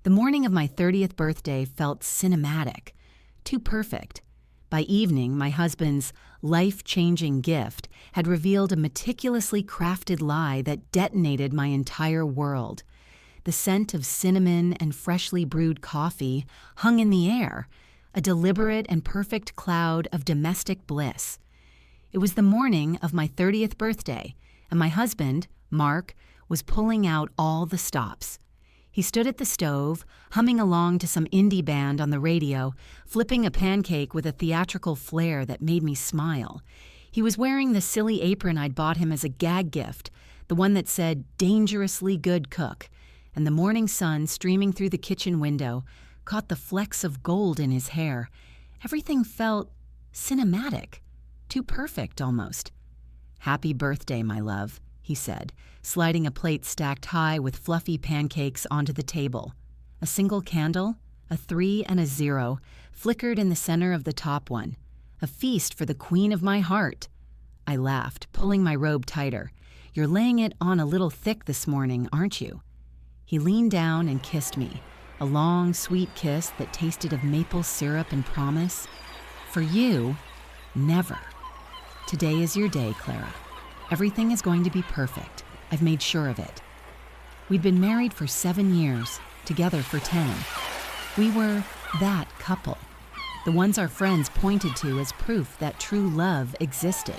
The morning of my 30th birthday felt cinematic, too perfect. By evening, my husband's life-changing gift had revealed a meticulously crafted lie that detonated my entire world. The scent of cinnamon and freshly brewed coffee hung in the air, a deliberate and perfect cloud of domestic bliss. It was the morning of my 30th birthday, and my husband, Mark, was pulling out all the stops. He stood at the stove, humming along to some indie band on the radio, flipping a pancake with a theatrical flair that made me smile. He was wearing the silly apron I'd bought him as a gag gift, the one that said, "Dangerously Good Cook," and the morning sun streaming through the kitchen window caught the flecks of gold in his hair. Everything felt cinematic, too perfect almost. "Happy birthday, my love," he said, sliding a plate stacked high with fluffy pancakes onto the table. A single candle, a 3 and a 0, flickered in the center of the top one. A feast for the queen of my heart. I laughed, pulling my robe tighter. "You're laying it on a little thick this morning, aren't you?" He leaned down and kissed me, a long, sweet kiss that tasted of maple syrup and promise. "For you, never. Today is your day, Clara. Everything is going to be perfect. I've made sure of it." We'd been married for 7 years, together for 10. We were that couple, the ones our friends pointed to as proof that true love existed.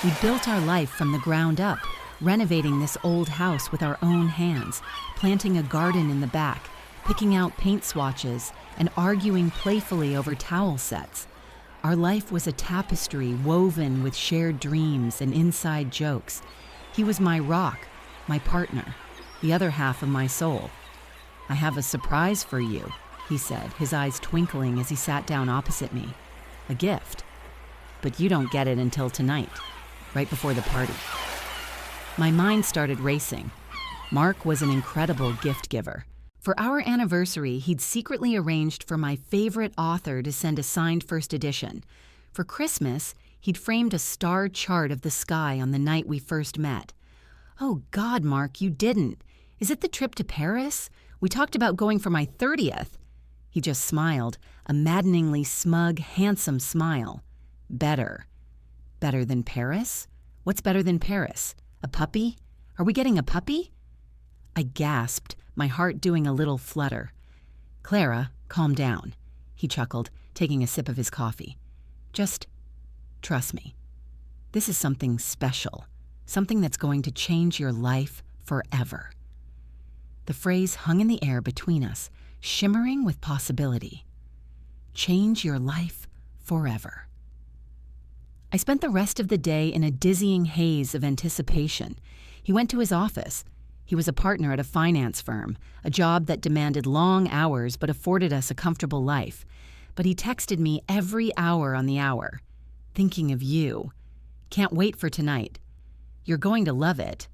We built our life from the ground up, renovating this old house with our own hands, planting a garden in the back, picking out paint swatches, and arguing playfully over towel sets. Our life was a tapestry woven with shared dreams and inside jokes. He was my rock, my partner, the other half of my soul. "I have a surprise for you," he said, his eyes twinkling as he sat down opposite me. "A gift. But you don't get it until tonight, right before the party." My mind started racing. Mark was an incredible gift giver. For our anniversary, he'd secretly arranged for my favorite author to send a signed first edition. For Christmas, he'd framed a star chart of the sky on the night we first met. "Oh God, Mark, you didn't. Is it the trip to Paris? We talked about going for my 30th. He just smiled, a maddeningly smug, handsome smile. "Better. Better than Paris? What's better than Paris? A puppy? Are we getting a puppy?" I gasped, my heart doing a little flutter. "Clara, calm down," he chuckled, taking a sip of his coffee. "Just trust me. This is something special, something that's going to change your life forever." The phrase hung in the air between us, shimmering with possibility. Change your life forever. I spent the rest of the day in a dizzying haze of anticipation. He went to his office. He was a partner at a finance firm, a job that demanded long hours but afforded us a comfortable life. But he texted me every hour on the hour. "Thinking of you. Can't wait for tonight. You're going to love it."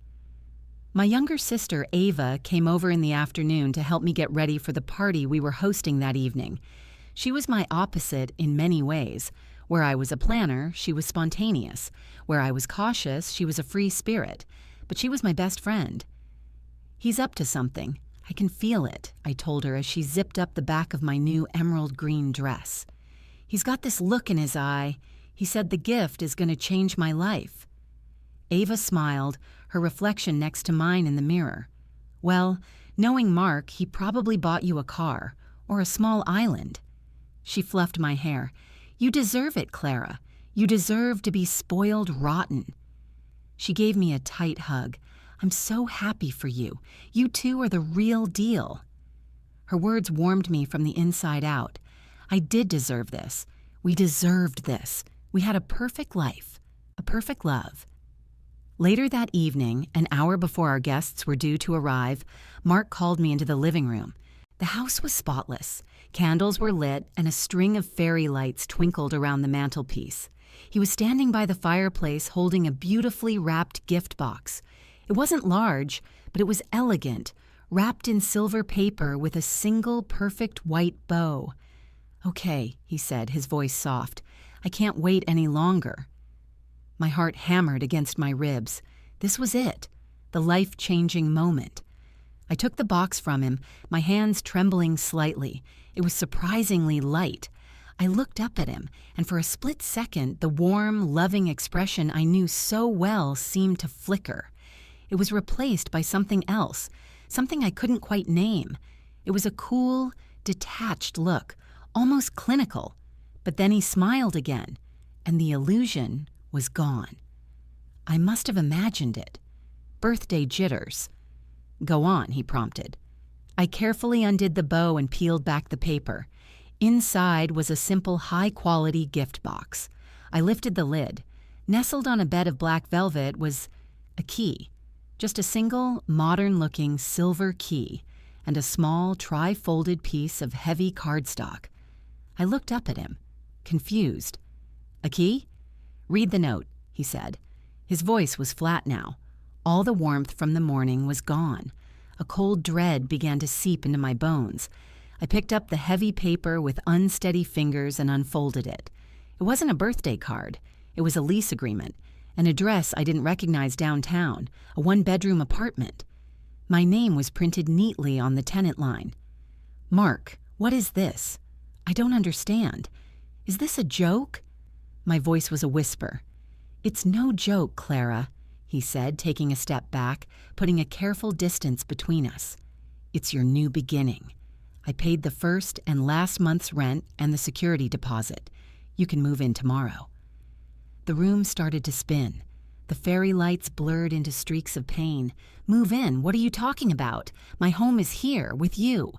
My younger sister, Ava, came over in the afternoon to help me get ready for the party we were hosting that evening. She was my opposite in many ways. Where I was a planner, she was spontaneous. Where I was cautious, she was a free spirit. But she was my best friend. "He's up to something. I can feel it," I told her as she zipped up the back of my new emerald green dress. "He's got this look in his eye. He said the gift is going to change my life." Ava smiled, her reflection next to mine in the mirror. "Well, knowing Mark, he probably bought you a car, or a small island." She fluffed my hair. "You deserve it, Clara. You deserve to be spoiled rotten." She gave me a tight hug. "I'm so happy for you. You two are the real deal." Her words warmed me from the inside out. I did deserve this. We deserved this. We had a perfect life, a perfect love. Later that evening, an hour before our guests were due to arrive, Mark called me into the living room. The house was spotless. Candles were lit, and a string of fairy lights twinkled around the mantelpiece. He was standing by the fireplace holding a beautifully wrapped gift box. It wasn't large, but it was elegant, wrapped in silver paper with a single perfect white bow. "Okay," he said, his voice soft. "I can't wait any longer." My heart hammered against my ribs. This was it, the life-changing moment. I took the box from him, my hands trembling slightly. It was surprisingly light. I looked up at him, and for a split second, the warm, loving expression I knew so well seemed to flicker. It was replaced by something else, something I couldn't quite name. It was a cool, detached look, almost clinical. But then he smiled again, and the illusion was gone. I must have imagined it. Birthday jitters. "Go on," he prompted. I carefully undid the bow and peeled back the paper. Inside was a simple, high-quality gift box. I lifted the lid. Nestled on a bed of black velvet was a key. Just a single, modern-looking silver key and a small, tri-folded piece of heavy cardstock. I looked up at him, confused. "A key?" "Read the note," he said. His voice was flat now. All the warmth from the morning was gone. A cold dread began to seep into my bones. I picked up the heavy paper with unsteady fingers and unfolded it. It wasn't a birthday card. It was a lease agreement, an address I didn't recognize downtown, a one-bedroom apartment. My name was printed neatly on the tenant line. "Mark, what is this? I don't understand. Is this a joke?" My voice was a whisper. "It's no joke, Clara," he said, taking a step back, putting a careful distance between us. "It's your new beginning. I paid the first and last month's rent and the security deposit. You can move in tomorrow." The room started to spin. The fairy lights blurred into streaks of pain. "Move in? What are you talking about? My home is here, with you."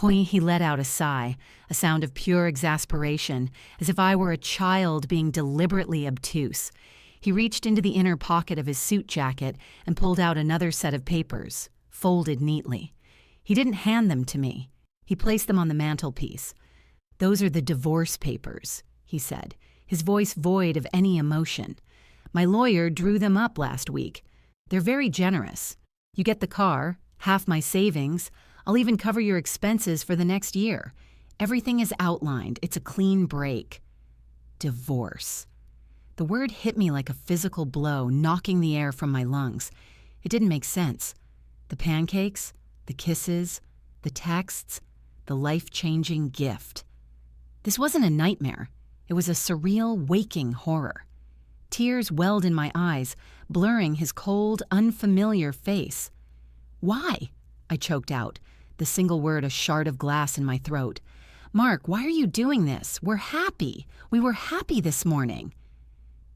He let out a sigh, a sound of pure exasperation, as if I were a child being deliberately obtuse. He reached into the inner pocket of his suit jacket and pulled out another set of papers, folded neatly. He didn't hand them to me. He placed them on the mantelpiece. "Those are the divorce papers," he said, his voice void of any emotion. "My lawyer drew them up last week. They're very generous. You get the car, half my savings. I'll even cover your expenses for the next year. Everything is outlined. It's a clean break." Divorce. The word hit me like a physical blow, knocking the air from my lungs. It didn't make sense. The pancakes, the kisses, the texts, the life-changing gift. This wasn't a nightmare. It was a surreal, waking horror. Tears welled in my eyes, blurring his cold, unfamiliar face. "Why?" I choked out, the single word a shard of glass in my throat. "Mark, why are you doing this? We're happy. We were happy this morning."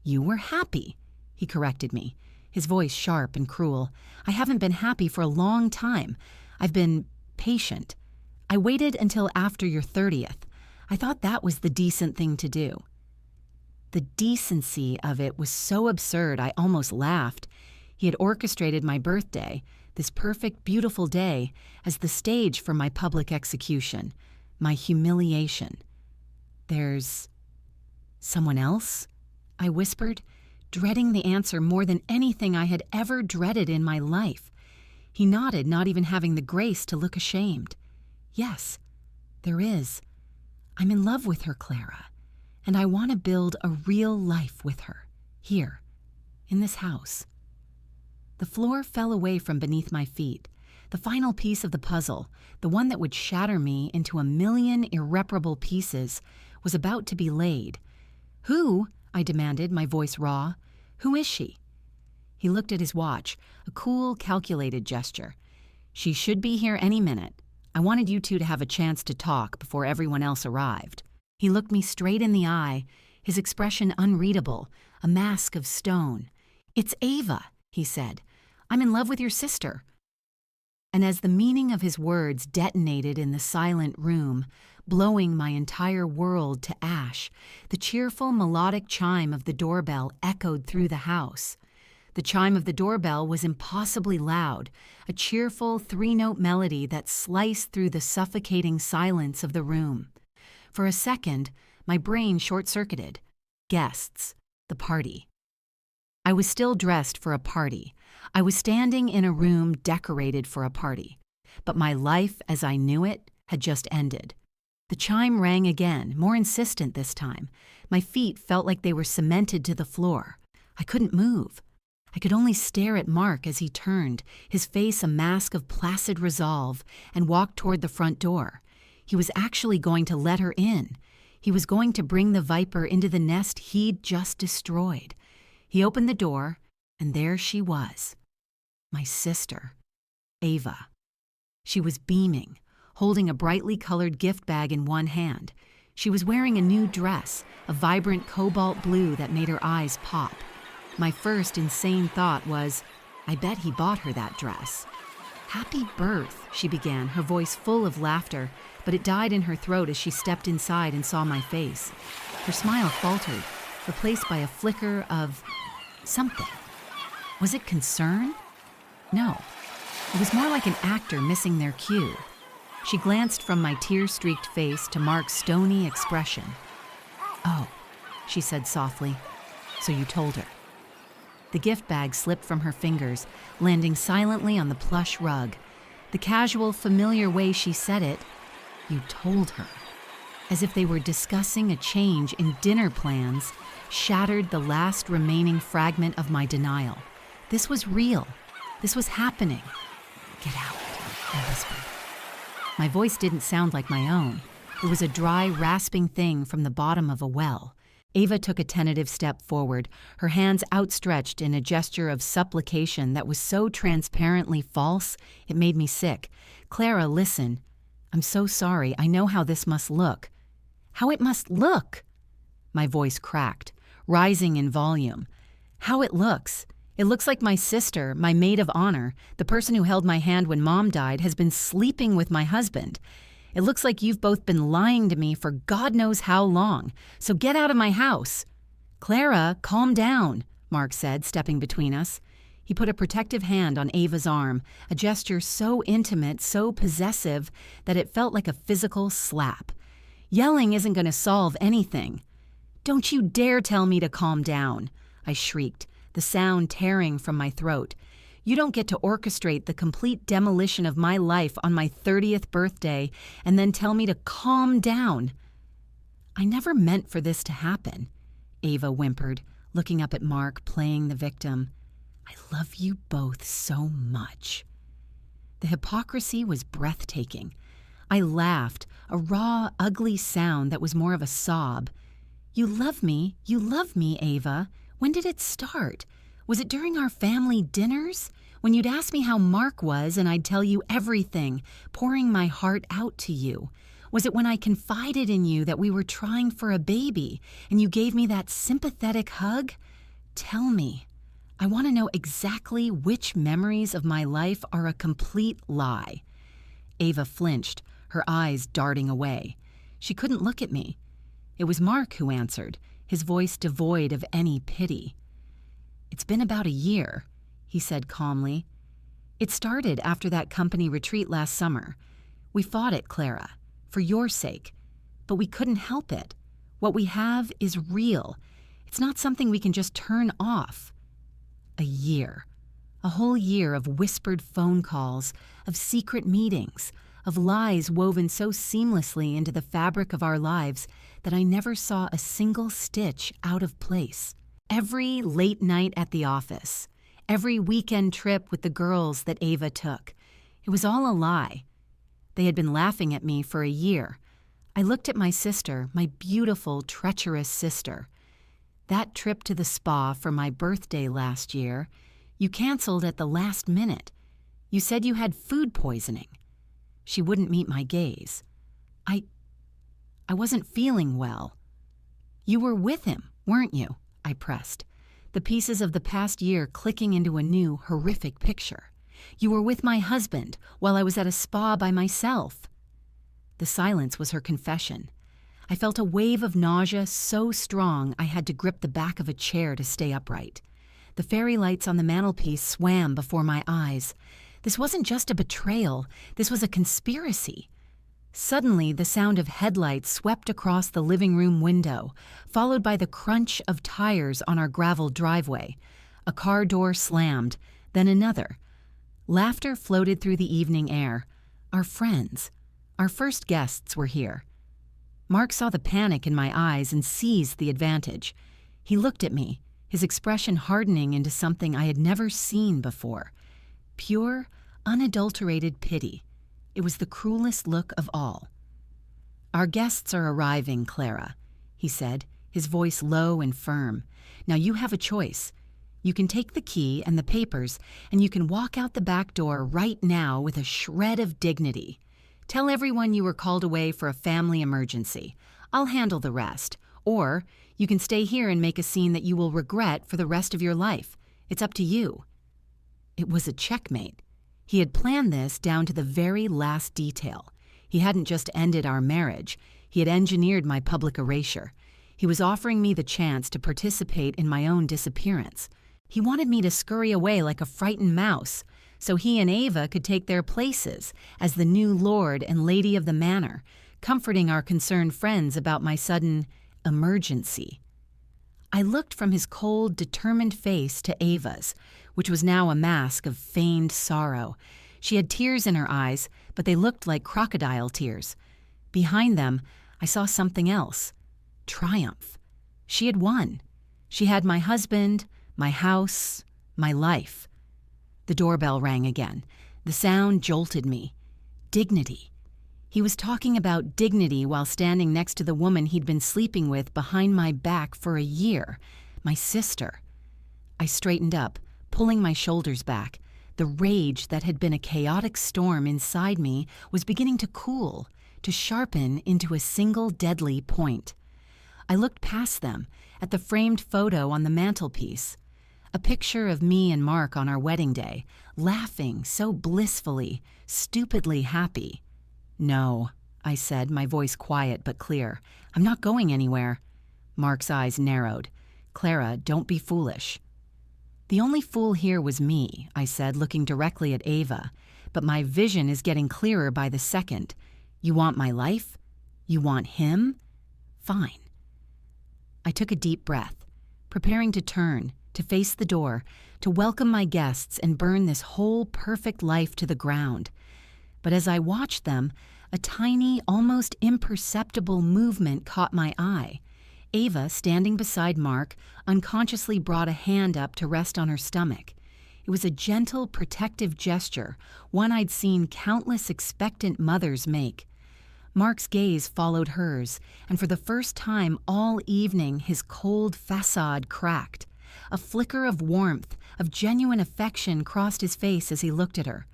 "You were happy," he corrected me, his voice sharp and cruel. "I haven't been happy for a long time. I've been patient. I waited until after your 30th. I thought that was the decent thing to do." The decency of it was so absurd I almost laughed. He had orchestrated my birthday, this perfect, beautiful day, as the stage for my public execution, my humiliation. "There's someone else?" I whispered, dreading the answer more than anything I had ever dreaded in my life. He nodded, not even having the grace to look ashamed. "Yes, there is. I'm in love with her, Clara, and I want to build a real life with her, here, in this house." The floor fell away from beneath my feet. The final piece of the puzzle, the one that would shatter me into a million irreparable pieces, was about to be laid. "Who?" I demanded, my voice raw. "Who is she?" He looked at his watch, a cool, calculated gesture. "She should be here any minute. I wanted you two to have a chance to talk before everyone else arrived." He looked me straight in the eye, his expression unreadable, a mask of stone. "It's Ava," he said. "I'm in love with your sister." And as the meaning of his words detonated in the silent room, blowing my entire world to ash, the cheerful melodic chime of the doorbell echoed through the house. The chime of the doorbell was impossibly loud, a cheerful three-note melody that sliced through the suffocating silence of the room. For a second, my brain short-circuited. Guests. The party. I was still dressed for a party. I was standing in a room decorated for a party. But my life, as I knew it, had just ended. The chime rang again, more insistent this time. My feet felt like they were cemented to the floor. I couldn't move. I could only stare at Mark as he turned, his face a mask of placid resolve, and walked toward the front door. He was actually going to let her in. He was going to bring the viper into the nest he'd just destroyed. He opened the door, and there she was. My sister, Ava. She was beaming, holding a brightly colored gift bag in one hand. She was wearing a new dress, a vibrant cobalt blue that made her eyes pop. My first insane thought was, I bet he bought her that dress. "Happy birth," she began, her voice full of laughter, but it died in her throat as she stepped inside and saw my face. Her smile faltered, replaced by a flicker of something. Was it concern? No. It was more like an actor missing their cue. She glanced from my tear-streaked face to Mark's stony expression. "Oh," she said softly, "so you told her." The gift bag slipped from her fingers, landing silently on the plush rug. The casual, familiar way she said it, "You told her," as if they were discussing a change in dinner plans, shattered the last remaining fragment of my denial. This was real. This was happening. "Get out," I whispered. My voice didn't sound like my own. It was a dry, rasping thing from the bottom of a well. Ava took a tentative step forward, her hands outstretched in a gesture of supplication that was so transparently false it made me sick. "Clara, listen. I'm so sorry. I know how this must look." "How it must look?" My voice cracked, rising in volume. "How it looks. It looks like my sister, my maid of honor, the person who held my hand when Mom died, has been sleeping with my husband. It looks like you've both been lying to me for God knows how long, so get out of my house." "Clara, calm down," Mark said, stepping between us. He put a protective hand on Ava's arm, a gesture so intimate, so possessive, that it felt like a physical slap. "Yelling isn't going to solve anything." "Don't you dare tell me to calm down," I shrieked, the sound tearing from my throat. "You don't get to orchestrate the complete demolition of my life on my 30th birthday and then tell me to calm down." "I never meant for this to happen," Ava whimpered, looking up at Mark, playing the victim. "I love you both so much." The hypocrisy was breathtaking. I laughed, a raw, ugly sound that was more of a sob. You love me, Ava. When did it start? Was it during our family dinners? When you'd ask me how Mark was and I'd tell you everything, pouring my heart out to you? Was it when I confided in you that we were trying for a baby and you gave me that sympathetic hug? Tell me. I want to know exactly which memories of my life are a complete lie. Ava flinched, her eyes darting away. She couldn't look at me. It was Mark who answered, his voice devoid of any pity. "It's been about a year," he said calmly. "It started after that company retreat last summer. We fought it, Clara, for your sake, but we couldn't help it. What we have is real. It's not something we can just turn off." A year. A whole year of whispered phone calls, of secret meetings, of lies woven so seamlessly into the fabric of our lives that I never saw a single stitch out of place. Every late night at the office, every weekend trip with the girls that Ava took, it was all a lie. They had been laughing at me for a year. I looked at my sister, my beautiful, treacherous sister. That trip to the spa for my birthday last year, you canceled at the last minute. You said you had food poisoning. She wouldn't meet my gaze. I wasn't feeling well. You were with him, weren't you? I pressed, the pieces of the past year clicking into a new, horrific picture. You were with my husband while I was at a spa by myself. The silence was her confession. I felt a wave of nausea so strong I had to grip the back of a chair to stay upright. The fairy lights on the mantelpiece swam before my eyes. This wasn't just a betrayal, this was a conspiracy. Suddenly, the sound of headlights swept across the living room window, followed by the crunch of tires on our gravel driveway. A car door slammed, then another. Laughter floated through the evening air. Our friends, our first guests were here. Mark saw the panic in my eyes and seized the advantage. He looked at me, his expression hardening into something I had never seen before. Pure, unadulterated pity. It was the cruelest look of all. "Our guests are arriving, Clara," he said, his voice low and firm. "Now you have a choice. You can take the key and the papers, and you can walk out the back door right now with a shred of dignity. Tell everyone you were called away for a family emergency. I'll handle the rest. Or you can stay here and make a scene that you will regret for the rest of your life. It's up to you." It was a checkmate. He had planned this down to the very last detail. He hadn't just ended our marriage. He had engineered my public erasure. He was offering me the chance to participate in my own disappearance. He wanted me to scurry away like a frightened mouse, so he and Ava could take their places as the new lord and lady of the manor, comforting our concerned friends about my sudden emergency. I looked from his cold, determined face to Ava's, which was now a mask of feigned sorrow. She had tears in her eyes, but they looked like crocodile tears. Behind them, I saw something else. Triumph. She had won. She had my husband, my house, my life. The doorbell rang again. The sound jolted me. Dignity. He was talking about dignity while standing next to the woman he'd been sleeping with behind my back for a year, my sister. I straightened up, pulling my shoulders back. The rage that had been a chaotic storm inside me was beginning to cool, to sharpen into a single deadly point. I looked past them, at the framed photo on the mantelpiece. A picture of me and Mark on our wedding day, laughing so blissfully, stupidly happy. "No," I said, my voice quiet but clear. "I'm not going anywhere." Mark's eyes narrowed. "Clara, don't be foolish." "The only fool here was me," I said, looking directly at Ava. "But my vision is getting clearer by the second. You want my life? You want him? Fine." I took a deep breath, preparing to turn, to face the door, to welcome my guests and burn this whole perfect life to the ground. But as I watched them, a tiny, almost imperceptible movement caught my eye. Ava, standing beside Mark, unconsciously brought a hand up to rest on her stomach. It was a gentle, protective gesture, one I'd seen countless expectant mothers make. Mark's gaze followed hers, and for the first time all evening his cold facade cracked. A flicker of warmth, of genuine affection crossed his face as he looked at her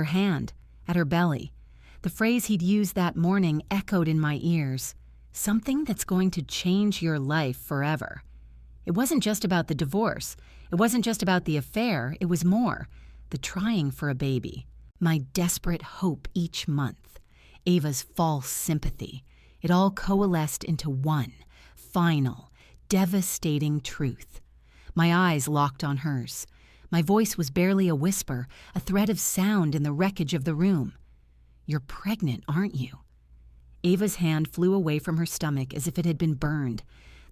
hand, at her belly. The phrase he'd used that morning echoed in my ears. Something that's going to change your life forever. It wasn't just about the divorce. It wasn't just about the affair. It was more. The trying for a baby. My desperate hope each month. Ava's false sympathy. It all coalesced into one, final, devastating truth. My eyes locked on hers. My voice was barely a whisper, a thread of sound in the wreckage of the room. "You're pregnant, aren't you?" Ava's hand flew away from her stomach as if it had been burned.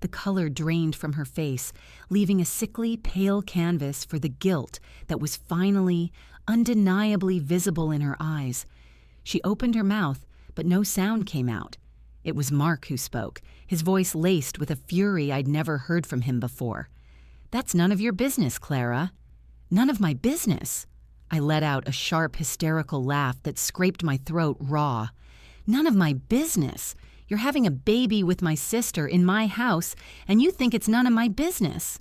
The color drained from her face, leaving a sickly, pale canvas for the guilt that was finally, undeniably visible in her eyes. She opened her mouth, but no sound came out. It was Mark who spoke, his voice laced with a fury I'd never heard from him before. "That's none of your business, Clara." "None of my business?" I let out a sharp, hysterical laugh that scraped my throat raw. "None of my business? You're having a baby with my sister in my house, and you think it's none of my business?"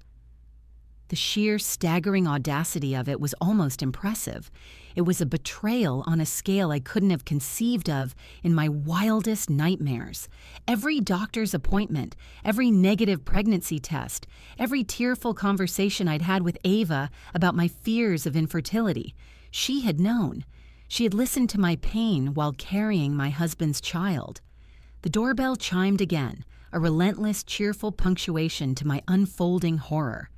The sheer, staggering audacity of it was almost impressive. It was a betrayal on a scale I couldn't have conceived of in my wildest nightmares. Every doctor's appointment, every negative pregnancy test, every tearful conversation I'd had with Ava about my fears of infertility, she had known. She had listened to my pain while carrying my husband's child. The doorbell chimed again, a relentless, cheerful punctuation to my unfolding horror.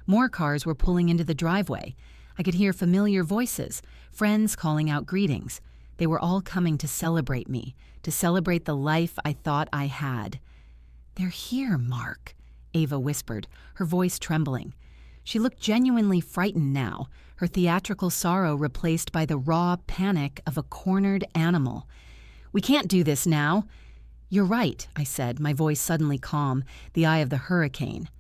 More cars were pulling into the driveway. I could hear familiar voices, friends calling out greetings. They were all coming to celebrate me, to celebrate the life I thought I had. "They're here, Mark," Ava whispered, her voice trembling. She looked genuinely frightened now, her theatrical sorrow replaced by the raw panic of a cornered animal. "We can't do this now." "You're right," I said, my voice suddenly calm, the eye of the hurricane.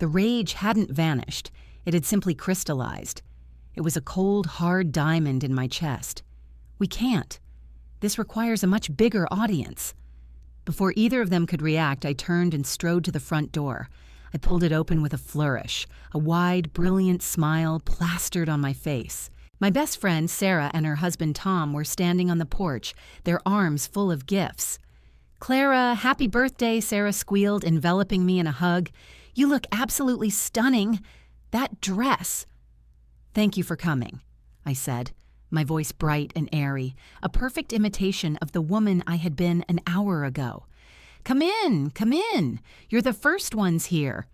The rage hadn't vanished. It had simply crystallized. It was a cold, hard diamond in my chest. We can't. This requires a much bigger audience. Before either of them could react, I turned and strode to the front door. I pulled it open with a flourish, a wide, brilliant smile plastered on my face. My best friend, Sarah, and her husband, Tom, were standing on the porch, their arms full of gifts. "Clara, happy birthday," Sarah squealed, enveloping me in a hug. "You look absolutely stunning. That dress." "Thank you for coming," I said, my voice bright and airy, a perfect imitation of the woman I had been an hour ago. Come in. You're the first ones here."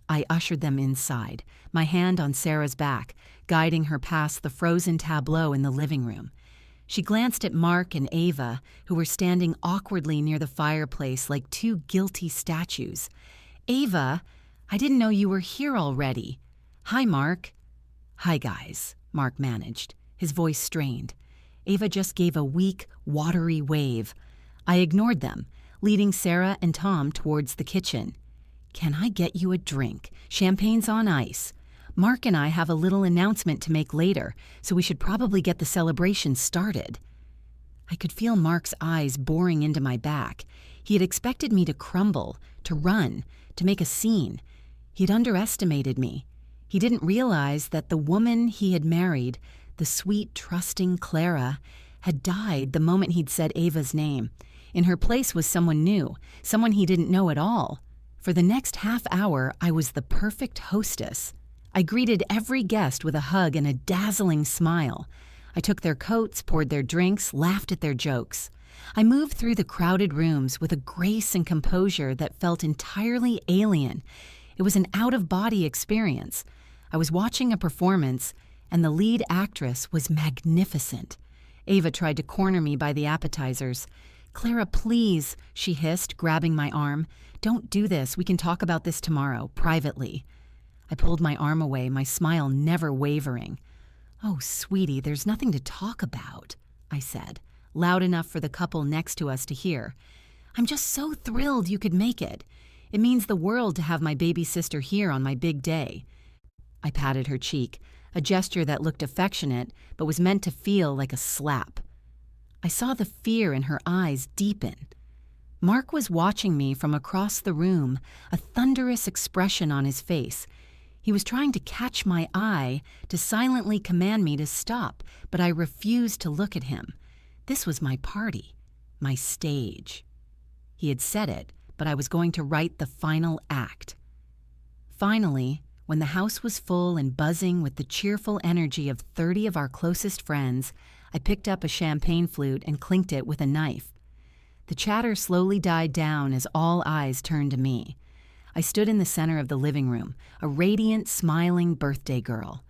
I ushered them inside, my hand on Sarah's back, guiding her past the frozen tableau in the living room. She glanced at Mark and Ava, who were standing awkwardly near the fireplace like two guilty statues. "Ava, I didn't know you were here already." "Hi, Mark." "Hi, guys," Mark managed, his voice strained. Ava just gave a weak, watery wave. I ignored them, leading Sarah and Tom towards the kitchen. "Can I get you a drink? Champagne's on ice. Mark and I have a little announcement to make later, so we should probably get the celebration started." I could feel Mark's eyes boring into my back. He had expected me to crumble, to run, to make a scene. He'd underestimated me. He didn't realize that the woman he had married, the sweet, trusting Clara, had died the moment he'd said Ava's name. In her place was someone new, someone he didn't know at all. For the next half hour, I was the perfect hostess. I greeted every guest with a hug and a dazzling smile. I took their coats, poured their drinks, laughed at their jokes. I moved through the crowded rooms with a grace and composure that felt entirely alien. It was an out-of-body experience. I was watching a performance, and the lead actress was magnificent. Ava tried to corner me by the appetizers. "Clara, please," she hissed, grabbing my arm. "Don't do this. We can talk about this tomorrow, privately." I pulled my arm away, my smile never wavering. "Oh, sweetie, there's nothing to talk about," I said, loud enough for the couple next to us to hear. "I'm just so thrilled you could make it. It means the world to have my baby sister here on my big day." I patted her cheek, a gesture that looked affectionate but was meant to feel like a slap. I saw the fear in her eyes deepen. Mark was watching me from across the room, a thunderous expression on his face. He was trying to catch my eye, to silently command me to stop, but I refused to look at him. This was my party, my stage. He had said it, but I was going to write the final act. Finally, when the house was full and buzzing with the cheerful energy of 30 of our closest friends, I picked up a champagne flute and clinked it with a knife. The chatter slowly died down as all eyes turned to me. I stood in the center of the living room, a radiant, smiling birthday girl.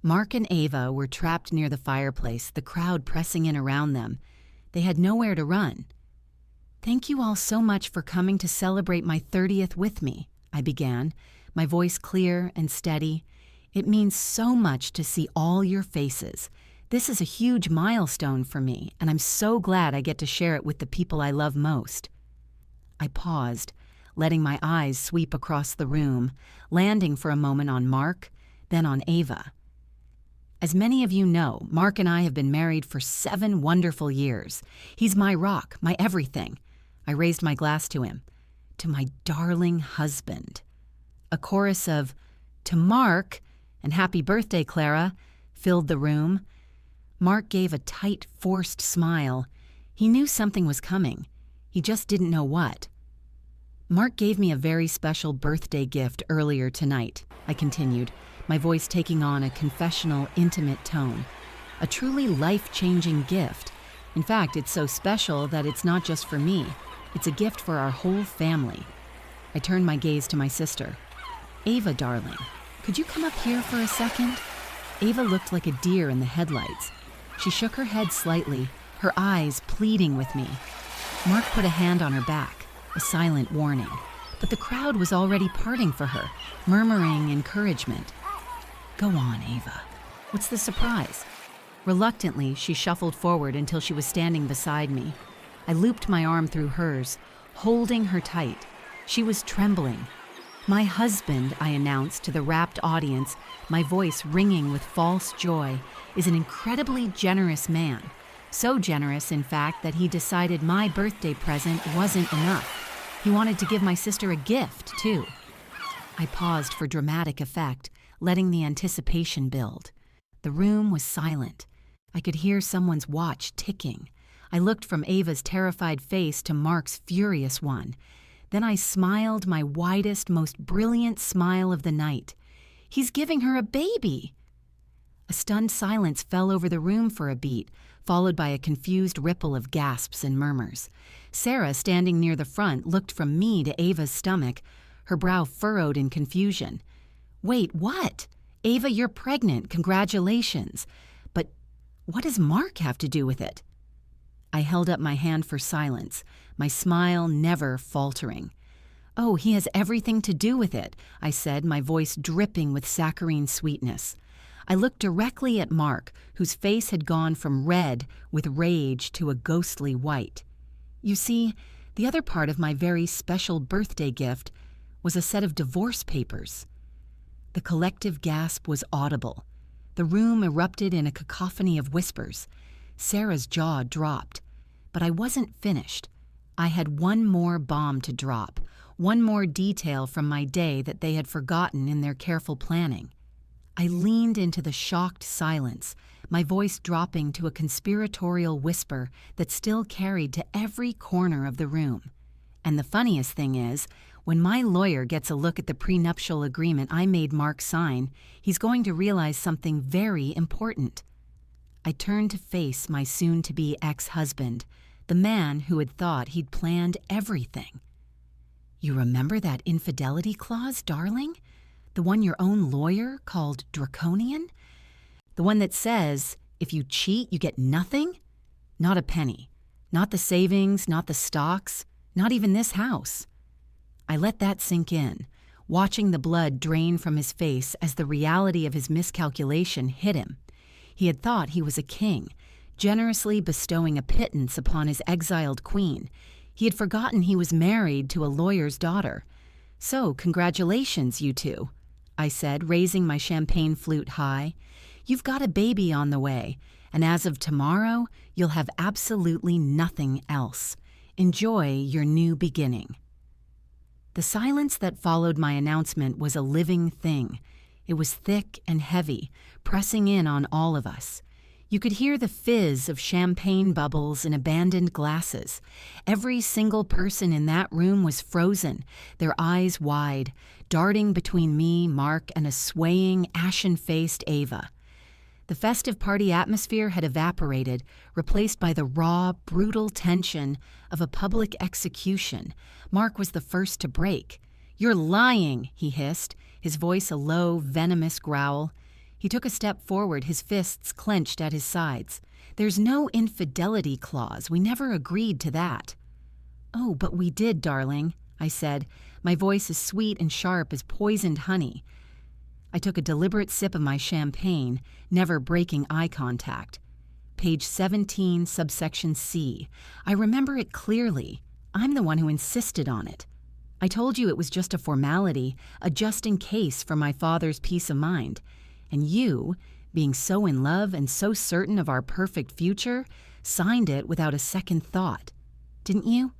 Mark and Ava were trapped near the fireplace, the crowd pressing in around them. They had nowhere to run. "Thank you all so much for coming to celebrate my 30th with me," I began, my voice clear and steady. "It means so much to see all your faces. This is a huge milestone for me, and I'm so glad I get to share it with the people I love most." I paused, letting my eyes sweep across the room, landing for a moment on Mark, then on Ava. As many of you know, Mark and I have been married for 7 wonderful years. He's my rock, my everything. I raised my glass to him. "To my darling husband." A chorus of "To Mark" and "Happy birthday, Clara" filled the room. Mark gave a tight, forced smile. He knew something was coming. He just didn't know what. "Mark gave me a very special birthday gift earlier tonight," I continued, my voice taking on a confessional, intimate tone. "A truly life-changing gift. In fact, it's so special that it's not just for me. It's a gift for our whole family." I turned my gaze to my sister. "Ava, darling, could you come up here for a second?" Ava looked like a deer in the headlights. She shook her head slightly, her eyes pleading with me. Mark put a hand on her back, a silent warning, but the crowd was already parting for her, murmuring encouragement. "Go on, Ava. What's the surprise?" Reluctantly, she shuffled forward until she was standing beside me. I looped my arm through hers, holding her tight. She was trembling. My husband, I announced to the rapt audience, my voice ringing with false joy, is an incredibly generous man. So generous, in fact, that he decided my birthday present wasn't enough. He wanted to give my sister a gift, too. I paused for dramatic effect, letting the anticipation build. The room was silent. I could hear someone's watch ticking. I looked from Ava's terrified face to Mark's furious one. Then I smiled my widest, most brilliant smile of the night. He's giving her a baby! A stunned silence fell over the room for a beat, followed by a confused ripple of gasps and murmurs. Sarah, standing near the front, looked from me to Ava's stomach, her brow furrowed in confusion. Wait, what? Ava, you're pregnant. Congratulations. But what does Mark have to do with it? I held up my hand for silence, my smile never faltering. Oh, he has everything to do with it, I said, my voice dripping with saccharine sweetness. I looked directly at Mark, whose face had gone from red with rage to a ghostly white. You see, the other part of my very special birthday gift was a set of divorce papers. The collective gasp was audible. The room erupted in a cacophony of whispers. Sarah's jaw dropped. But I wasn't finished. I had one more bomb to drop, one more detail from my day that they had forgotten in their careful planning. I leaned into the shocked silence, my voice dropping to a conspiratorial whisper that still carried to every corner of the room. And the funniest thing is, when my lawyer gets a look at the prenuptial agreement I made Mark sign, he's going to realize something very important. I turned to face my soon-to-be ex-husband, the man who had thought he'd planned everything. You remember that infidelity clause, darling? The one your own lawyer called draconian? The one that says, if you cheat, you get nothing? Not a penny. Not the savings, not the stocks, not even this house. I let that sink in, watching the blood drain from his face as the reality of his miscalculation hit him. He had thought he was a king, generously bestowing a pittance upon his exiled queen. He had forgotten he was married to a lawyer's daughter. So, congratulations, you two, I said, raising my champagne flute high. You've got a baby on the way, and as of tomorrow, you'll have absolutely nothing else. Enjoy your new beginning. The silence that followed my announcement was a living thing. It was thick and heavy, pressing in on all of us. You could hear the fizz of champagne bubbles in abandoned glasses. Every single person in that room was frozen, their eyes wide, darting between me, Mark, and a swaying, ashen-faced Ava. The festive party atmosphere had evaporated, replaced by the raw, brutal tension of a public execution. Mark was the first to break. "You're lying," he hissed, his voice a low, venomous growl. He took a step forward, his fists clenched at his sides. "There's no infidelity clause. We never agreed to that." "Oh, but we did, darling," I said, my voice as sweet and sharp as poisoned honey. I took a deliberate sip of my champagne, never breaking eye contact. Page 17, subsection C. I remember it clearly. I'm the one who insisted on it. I told you it was just a formality, a just in case for my father's peace of mind. And you, being so in love and so certain of our perfect future, signed it without a second thought. Didn't you?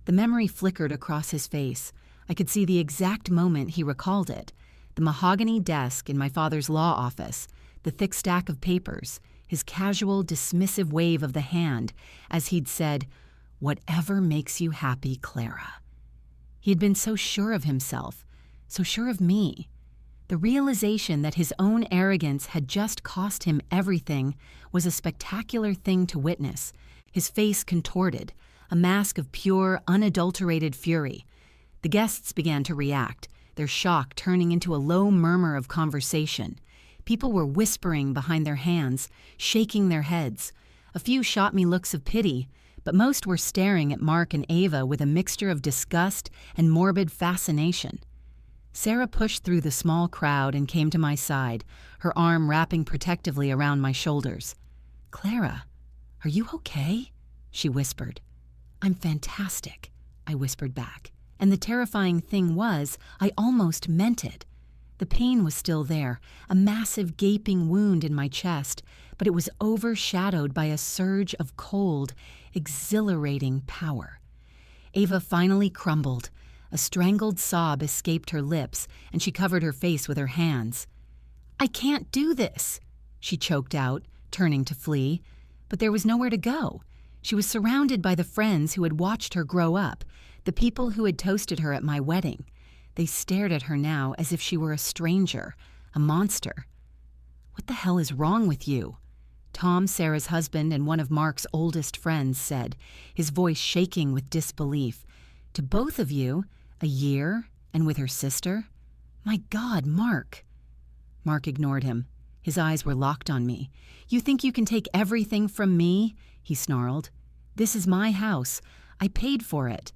The memory flickered across his face. I could see the exact moment he recalled it. The mahogany desk in my father's law office, the thick stack of papers, his casual, dismissive wave of the hand as he'd said, "Whatever makes you happy, Clara." He had been so sure of himself, so sure of me. The realization that his own arrogance had just cost him everything was a spectacular thing to witness. His face contorted, a mask of pure, unadulterated fury. The guests began to react, their shock turning into a low murmur of conversation. People were whispering behind their hands, shaking their heads. A few shot me looks of pity, but most were staring at Mark and Ava with a mixture of disgust and morbid fascination. Sarah pushed through the small crowd and came to my side, her arm wrapping protectively around my shoulders. "Clara, are you okay?" she whispered. "I'm fantastic," I whispered back. And the terrifying thing was, I almost meant it. The pain was still there, a massive gaping wound in my chest, but it was overshadowed by a surge of cold, exhilarating power. Ava finally crumbled. A strangled sob escaped her lips, and she covered her face with her hands. "I can't do this," she choked out, turning to flee. But there was nowhere to go. She was surrounded by the friends who had watched her grow up, the people who had toasted her at my wedding. They stared at her now as if she were a stranger, a monster. "What the hell is wrong with you?" Tom, Sarah's husband and one of Mark's oldest friends, said, his voice shaking with disbelief. "To both of you? A year? And with her sister? My God, Mark." Mark ignored him. His eyes were locked on me. "You think you can take everything from me?" he snarled. "This is my house. I paid for it."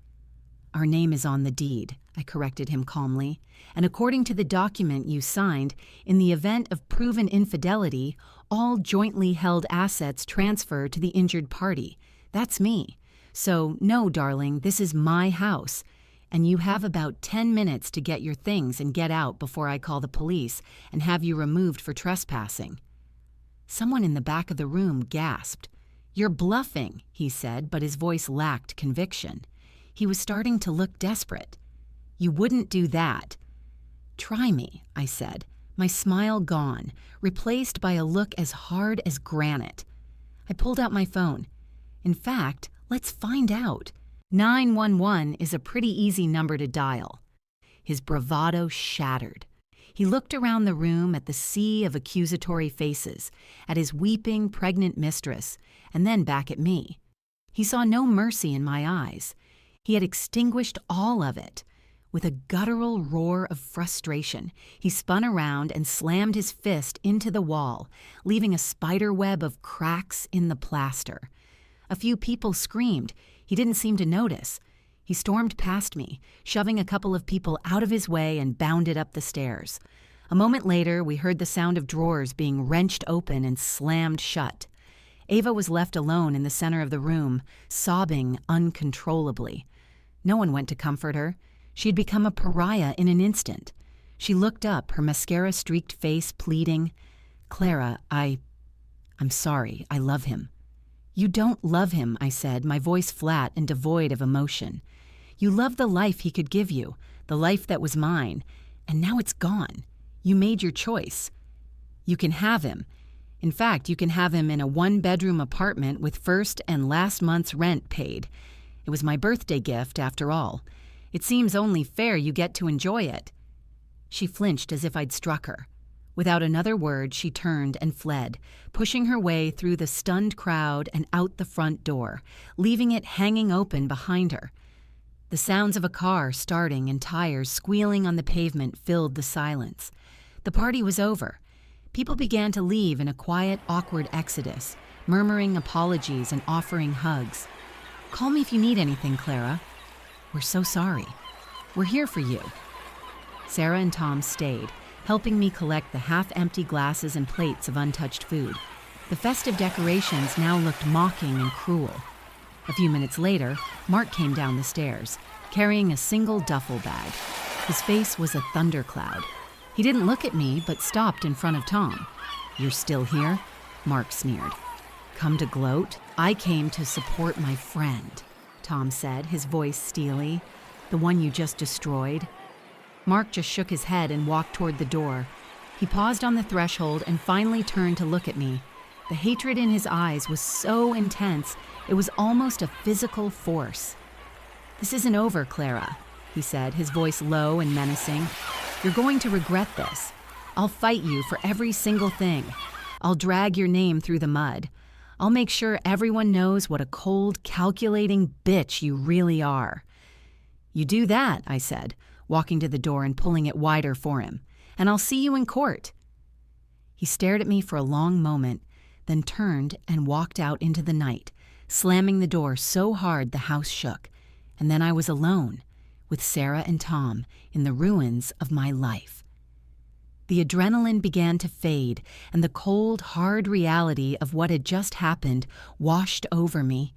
"Our name is on the deed," I corrected him calmly. "And according to the document you signed, in the event of proven infidelity, all jointly held assets transfer to the injured party. That's me. So, no, darling, this is my house. And you have about 10 minutes to get your things and get out before I call the police and have you removed for trespassing." Someone in the back of the room gasped. "You're bluffing," he said, but his voice lacked conviction. He was starting to look desperate. "You wouldn't do that." "Try me," I said, my smile gone, replaced by a look as hard as granite. I pulled out my phone. "In fact, let's find out. 911 is a pretty easy number to dial." His bravado shattered. He looked around the room at the sea of accusatory faces, at his weeping, pregnant mistress, and then back at me. He saw no mercy in my eyes. He had extinguished all of it. With a guttural roar of frustration, he spun around and slammed his fist into the wall, leaving a spider web of cracks in the plaster. A few people screamed. He didn't seem to notice. He stormed past me, shoving a couple of people out of his way and bounded up the stairs. A moment later, we heard the sound of drawers being wrenched open and slammed shut. Ava was left alone in the center of the room, sobbing uncontrollably. No one went to comfort her. She had become a pariah in an instant. She looked up, her mascara-streaked face pleading. "Clara, I'm sorry. I love him." "You don't love him," I said, my voice flat and devoid of emotion. "You love the life he could give you, the life that was mine, and now it's gone. You made your choice. You can have him. In fact, you can have him in a 1-bedroom apartment with first and last month's rent paid. It was my birthday gift, after all. It seems only fair you get to enjoy it." She flinched as if I'd struck her. Without another word, she turned and fled, pushing her way through the stunned crowd and out the front door, leaving it hanging open behind her. The sounds of a car starting and tires squealing on the pavement filled the silence. The party was over. People began to leave in a quiet, awkward exodus, murmuring apologies and offering hugs. "Call me if you need anything, Clara." "We're so sorry." "We're here for you." Sarah and Tom stayed, helping me collect the half-empty glasses and plates of untouched food. The festive decorations now looked mocking and cruel. A few minutes later, Mark came down the stairs, carrying a single duffel bag. His face was a thundercloud. He didn't look at me, but stopped in front of Tom. "You're still here?" Mark sneered. "Come to gloat? I came to support my friend," Tom said, his voice steely. "The one you just destroyed." Mark just shook his head and walked toward the door. He paused on the threshold and finally turned to look at me. The hatred in his eyes was so intense, it was almost a physical force. "This isn't over, Clara," he said, his voice low and menacing. "You're going to regret this. I'll fight you for every single thing. I'll drag your name through the mud. I'll make sure everyone knows what a cold, calculating bitch you really are." "You do that," I said, walking to the door and pulling it wider for him, "and I'll see you in court." He stared at me for a long moment, then turned and walked out into the night, slamming the door so hard the house shook. And then I was alone, with Sarah and Tom, in the ruins of my life. The adrenaline began to fade, and the cold, hard reality of what had just happened washed over me.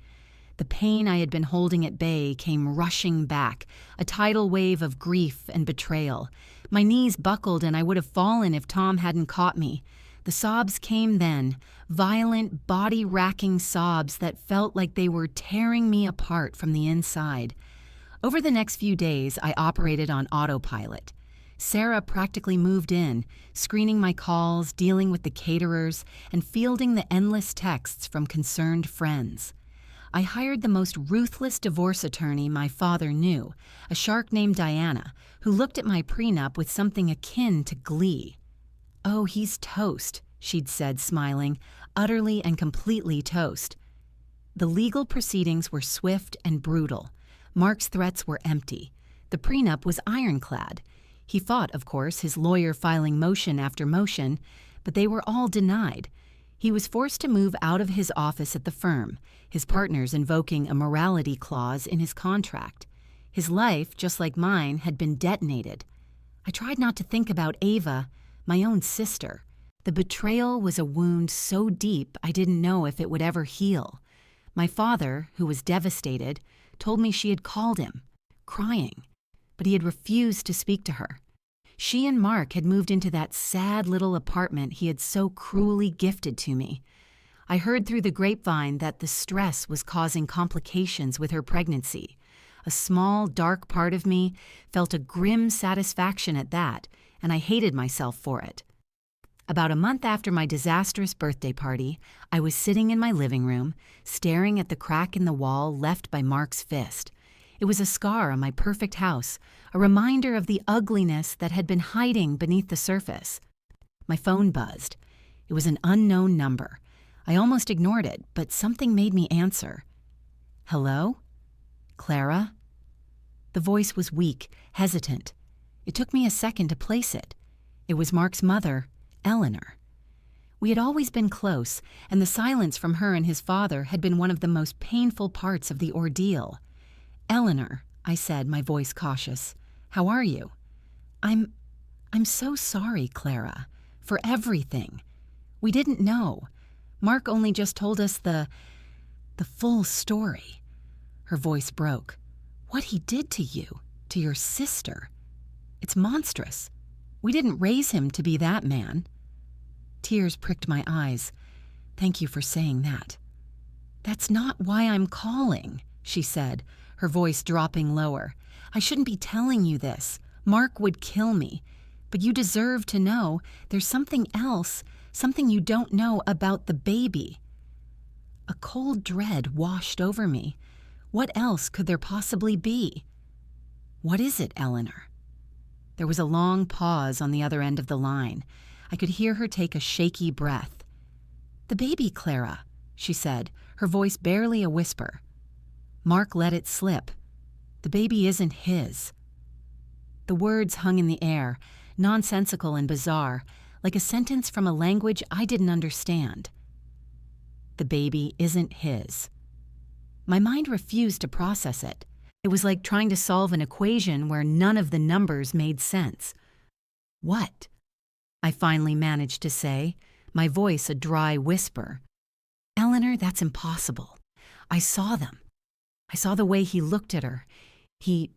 The pain I had been holding at bay came rushing back, a tidal wave of grief and betrayal. My knees buckled and I would have fallen if Tom hadn't caught me. The sobs came then, violent, body-racking sobs that felt like they were tearing me apart from the inside. Over the next few days, I operated on autopilot. Sarah practically moved in, screening my calls, dealing with the caterers, and fielding the endless texts from concerned friends. I hired the most ruthless divorce attorney my father knew, a shark named Diana, who looked at my prenup with something akin to glee. "Oh, he's toast," she'd said, smiling, utterly and completely toast. The legal proceedings were swift and brutal. Mark's threats were empty. The prenup was ironclad. He fought, of course, his lawyer filing motion after motion, but they were all denied. He was forced to move out of his office at the firm, his partners invoking a morality clause in his contract. His life, just like mine, had been detonated. I tried not to think about Ava, my own sister. The betrayal was a wound so deep I didn't know if it would ever heal. My father, who was devastated, told me she had called him, crying, but he had refused to speak to her. She and Mark had moved into that sad little apartment he had so cruelly gifted to me. I heard through the grapevine that the stress was causing complications with her pregnancy. A small, dark part of me felt a grim satisfaction at that, and I hated myself for it. About a month after my disastrous birthday party, I was sitting in my living room, staring at the crack in the wall left by Mark's fist. It was a scar on my perfect house, a reminder of the ugliness that had been hiding beneath the surface. My phone buzzed. It was an unknown number. I almost ignored it, but something made me answer. "Hello? Clara?" The voice was weak, hesitant. It took me a second to place it. It was Mark's mother, Eleanor. We had always been close, and the silence from her and his father had been one of the most painful parts of the ordeal. "Eleanor," I said, my voice cautious, "how are you?" I'm so sorry, Clara, for everything. We didn't know. Mark only just told us the full story." Her voice broke. "What he did to you, to your sister. It's monstrous. We didn't raise him to be that man." Tears pricked my eyes. "Thank you for saying that." "That's not why I'm calling," she said, her voice dropping lower. "I shouldn't be telling you this. Mark would kill me. But you deserve to know there's something else, something you don't know about the baby." A cold dread washed over me. What else could there possibly be? "What is it, Eleanor?" There was a long pause on the other end of the line. I could hear her take a shaky breath. "The baby, Clara," she said, her voice barely a whisper. Mark let it slip. "The baby isn't his." The words hung in the air, nonsensical and bizarre, like a sentence from a language I didn't understand. "The baby isn't his." My mind refused to process it. It was like trying to solve an equation where none of the numbers made sense. "What?" I finally managed to say, my voice a dry whisper. "Eleanor, that's impossible. I saw them. I saw the way he looked at her. He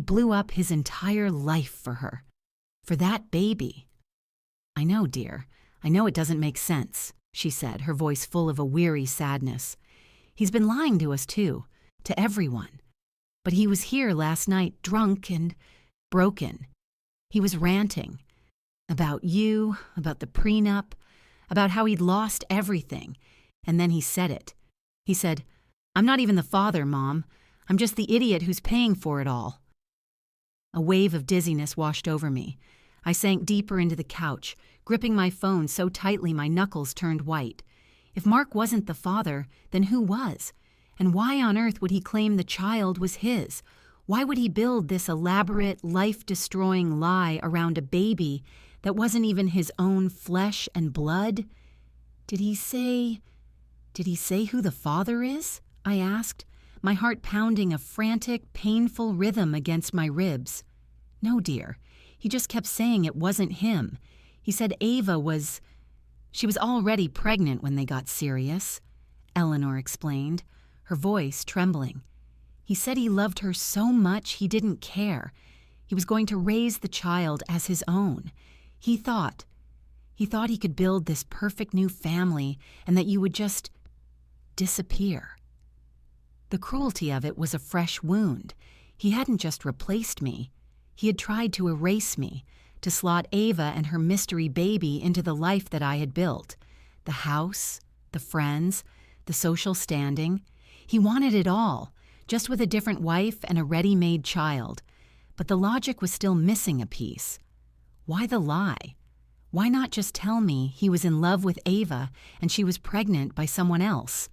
blew up his entire life for her. For that baby." "I know, dear. I know it doesn't make sense," she said, her voice full of a weary sadness. "He's been lying to us, too. To everyone. But he was here last night, drunk and broken. He was ranting. About you, about the prenup, about how he'd lost everything. And then he said it. He said, 'I'm not even the father, Mom. I'm just the idiot who's paying for it all.'" A wave of dizziness washed over me. I sank deeper into the couch, gripping my phone so tightly my knuckles turned white. If Mark wasn't the father, then who was? And why on earth would he claim the child was his? Why would he build this elaborate, life-destroying lie around a baby that wasn't even his own flesh and blood? Did he say who the father is?" I asked, my heart pounding a frantic, painful rhythm against my ribs. "No, dear. He just kept saying it wasn't him. He said Ava she was already pregnant when they got serious," Eleanor explained. her voice trembling. He said he loved her so much he didn't care. He was going to raise the child as his own. He thought he could build this perfect new family and that you would just disappear. The cruelty of it was a fresh wound. He hadn't just replaced me. He had tried to erase me, to slot Ava and her mystery baby into the life that I had built. The house, the friends, the social standing. He wanted it all, just with a different wife and a ready-made child. But the logic was still missing a piece. Why the lie? Why not just tell me he was in love with Ava and she was pregnant by someone else?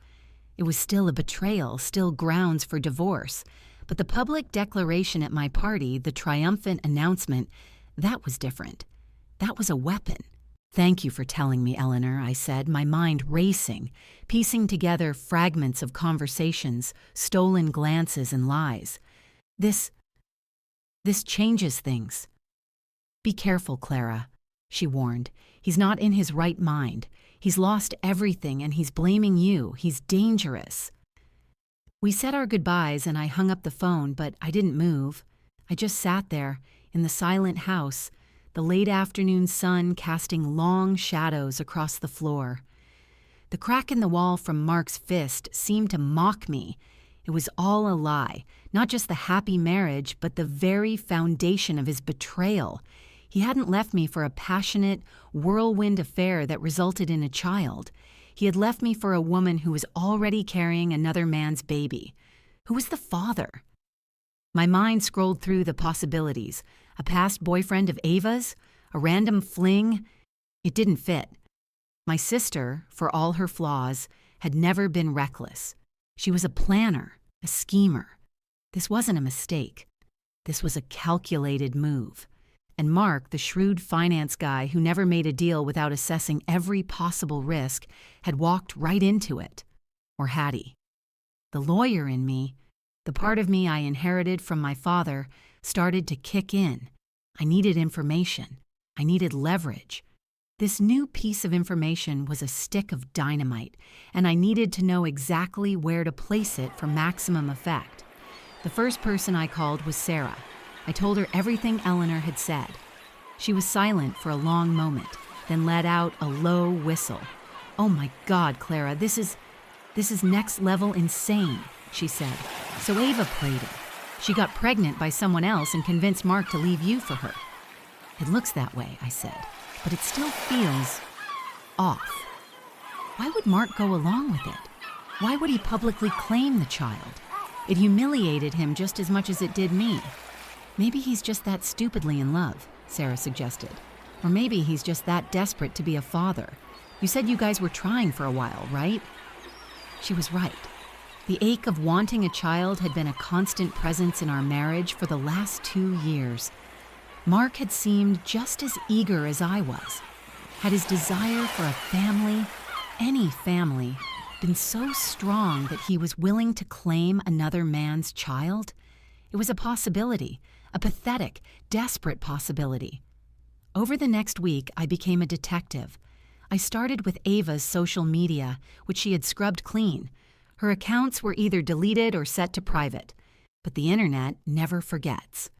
It was still a betrayal, still grounds for divorce. But the public declaration at my party, the triumphant announcement, that was different. That was a weapon. "Thank you for telling me, Eleanor," I said, my mind racing, piecing together fragments of conversations, stolen glances and lies. This changes things. "Be careful, Clara," she warned. "He's not in his right mind. He's lost everything and he's blaming you. He's dangerous." We said our goodbyes and I hung up the phone, but I didn't move. I just sat there, in the silent house, the late afternoon sun casting long shadows across the floor. The crack in the wall from Mark's fist seemed to mock me. It was all a lie, not just the happy marriage, but the very foundation of his betrayal. He hadn't left me for a passionate, whirlwind affair that resulted in a child. He had left me for a woman who was already carrying another man's baby. Who was the father? My mind scrolled through the possibilities. A past boyfriend of Ava's? A random fling? It didn't fit. My sister, for all her flaws, had never been reckless. She was a planner, a schemer. This wasn't a mistake. This was a calculated move. And Mark, the shrewd finance guy who never made a deal without assessing every possible risk, had walked right into it. Or had he? The lawyer in me, the part of me I inherited from my father, started to kick in. I needed information. I needed leverage. This new piece of information was a stick of dynamite, and I needed to know exactly where to place it for maximum effect. The first person I called was Sarah. I told her everything Eleanor had said. She was silent for a long moment, then let out a low whistle. "Oh my God, Clara, this is next level insane," she said. "So Ava played it. She got pregnant by someone else and convinced Mark to leave you for her." "It looks that way," I said, "but it still feels off. Why would Mark go along with it? Why would he publicly claim the child? It humiliated him just as much as it did me." "Maybe he's just that stupidly in love," Sarah suggested. "Or maybe he's just that desperate to be a father. You said you guys were trying for a while, right?" She was right. The ache of wanting a child had been a constant presence in our marriage for the last 2 years. Mark had seemed just as eager as I was. Had his desire for a family, any family, been so strong that he was willing to claim another man's child? It was a possibility, a pathetic, desperate possibility. Over the next week, I became a detective. I started with Ava's social media, which she had scrubbed clean. Her accounts were either deleted or set to private, but the internet never forgets.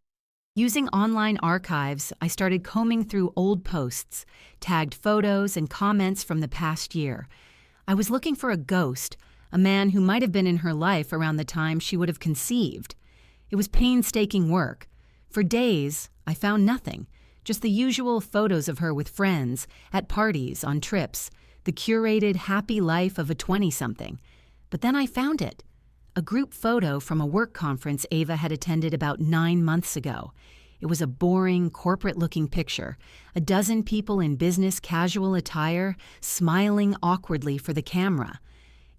Using online archives, I started combing through old posts, tagged photos and comments from the past year. I was looking for a ghost, a man who might have been in her life around the time she would have conceived. It was painstaking work. For days, I found nothing, just the usual photos of her with friends, at parties, on trips, the curated happy life of a 20-something. But then I found it. A group photo from a work conference Ava had attended about 9 months ago. It was a boring, corporate-looking picture, a dozen people in business casual attire, smiling awkwardly for the camera.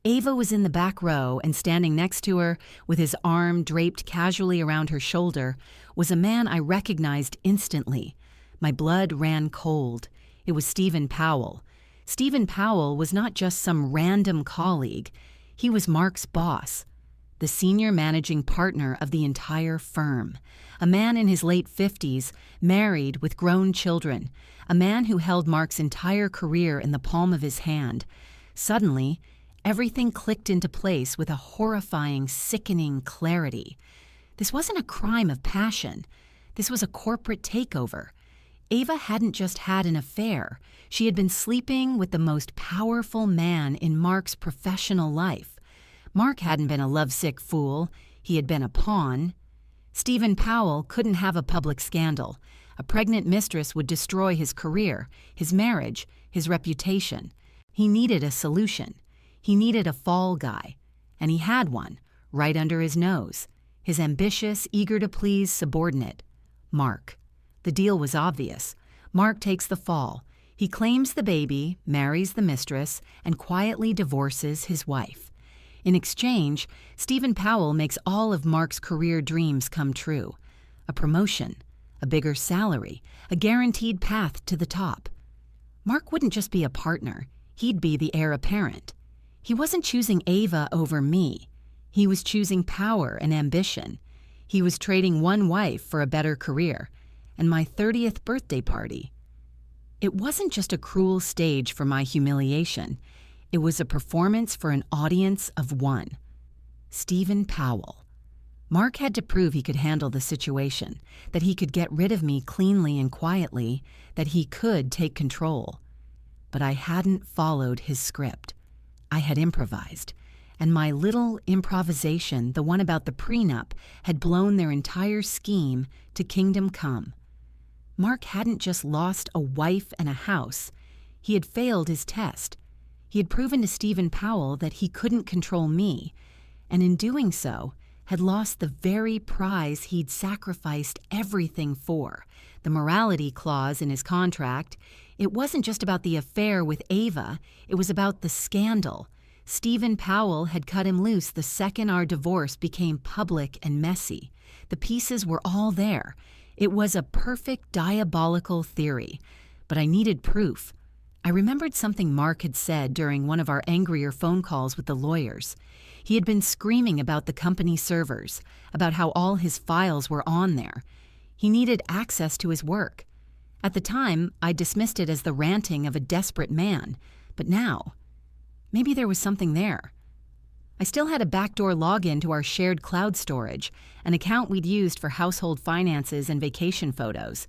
Ava was in the back row, and standing next to her, with his arm draped casually around her shoulder, was a man I recognized instantly. My blood ran cold. It was Stephen Powell. Stephen Powell was not just some random colleague. He was Mark's boss, the senior managing partner of the entire firm, a man in his late 50s, married with grown children, a man who held Mark's entire career in the palm of his hand. Suddenly, everything clicked into place with a horrifying, sickening clarity. This wasn't a crime of passion. This was a corporate takeover. Ava hadn't just had an affair. She had been sleeping with the most powerful man in Mark's professional life. Mark hadn't been a lovesick fool. He had been a pawn. Stephen Powell couldn't have a public scandal. A pregnant mistress would destroy his career, his marriage, his reputation. He needed a solution. He needed a fall guy. And he had one, right under his nose. His ambitious, eager-to-please subordinate, Mark. The deal was obvious. Mark takes the fall. He claims the baby, marries the mistress, and quietly divorces his wife. In exchange, Stephen Powell makes all of Mark's career dreams come true. A promotion, a bigger salary, a guaranteed path to the top. Mark wouldn't just be a partner. He'd be the heir apparent. He wasn't choosing Ava over me. He was choosing power and ambition. He was trading one wife for a better career. And my 30th birthday party. It wasn't just a cruel stage for my humiliation. It was a performance for an audience of one. Stephen Powell. Mark had to prove he could handle the situation, that he could get rid of me cleanly and quietly, that he could take control. But I hadn't followed his script. I had improvised. And my little improvisation, the one about the prenup, had blown their entire scheme to kingdom come. Mark hadn't just lost a wife and a house. He had failed his test. He had proven to Stephen Powell that he couldn't control me, and in doing so, had lost the very prize he'd sacrificed everything for, the morality clause in his contract. It wasn't just about the affair with Ava, it was about the scandal. Stephen Powell had cut him loose the second our divorce became public and messy. The pieces were all there. It was a perfect diabolical theory, but I needed proof. I remembered something Mark had said during one of our angrier phone calls with the lawyers. He had been screaming about the company servers, about how all his files were on there. He needed access to his work. At the time, I dismissed it as the ranting of a desperate man, but now, maybe there was something there. I still had a backdoor login to our shared cloud storage, an account we'd used for household finances and vacation photos.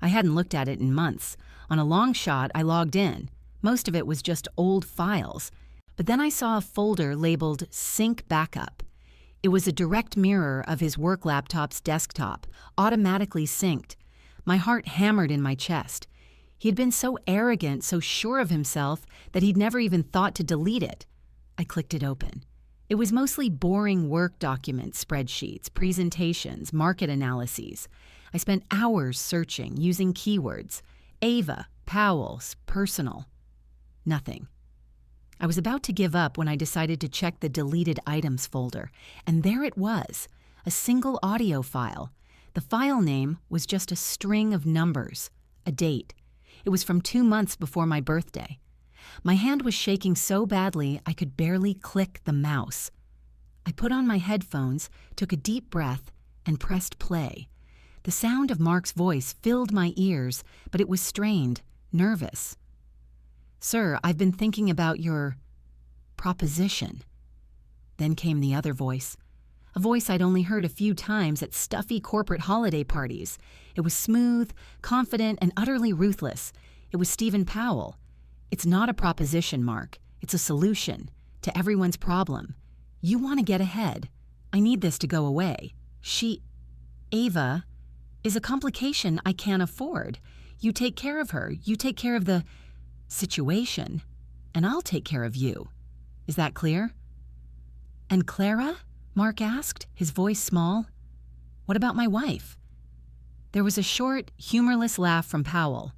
I hadn't looked at it in months. On a long shot, I logged in. Most of it was just old files. But then I saw a folder labeled Sync Backup. It was a direct mirror of his work laptop's desktop, automatically synced. My heart hammered in my chest. He had been so arrogant, so sure of himself, that he'd never even thought to delete it. I clicked it open. It was mostly boring work documents, spreadsheets, presentations, market analyses. I spent hours searching, using keywords. Ava, Powell's, personal. Nothing. I was about to give up when I decided to check the deleted items folder, and there it was, a single audio file. The file name was just a string of numbers, a date. It was from 2 months before my birthday. My hand was shaking so badly I could barely click the mouse. I put on my headphones, took a deep breath, and pressed play. The sound of Mark's voice filled my ears, but it was strained, nervous. "Sir, I've been thinking about your proposition." Then came the other voice, a voice I'd only heard a few times at stuffy corporate holiday parties. It was smooth, confident, and utterly ruthless. It was Stephen Powell. "It's not a proposition, Mark. It's a solution to everyone's problem. You want to get ahead. I need this to go away. Ava, is a complication I can't afford. You take care of her. You take care of the situation, and I'll take care of you. Is that clear?" "And Clara?" Mark asked, his voice small. "What about my wife?" There was a short, humorless laugh from Powell.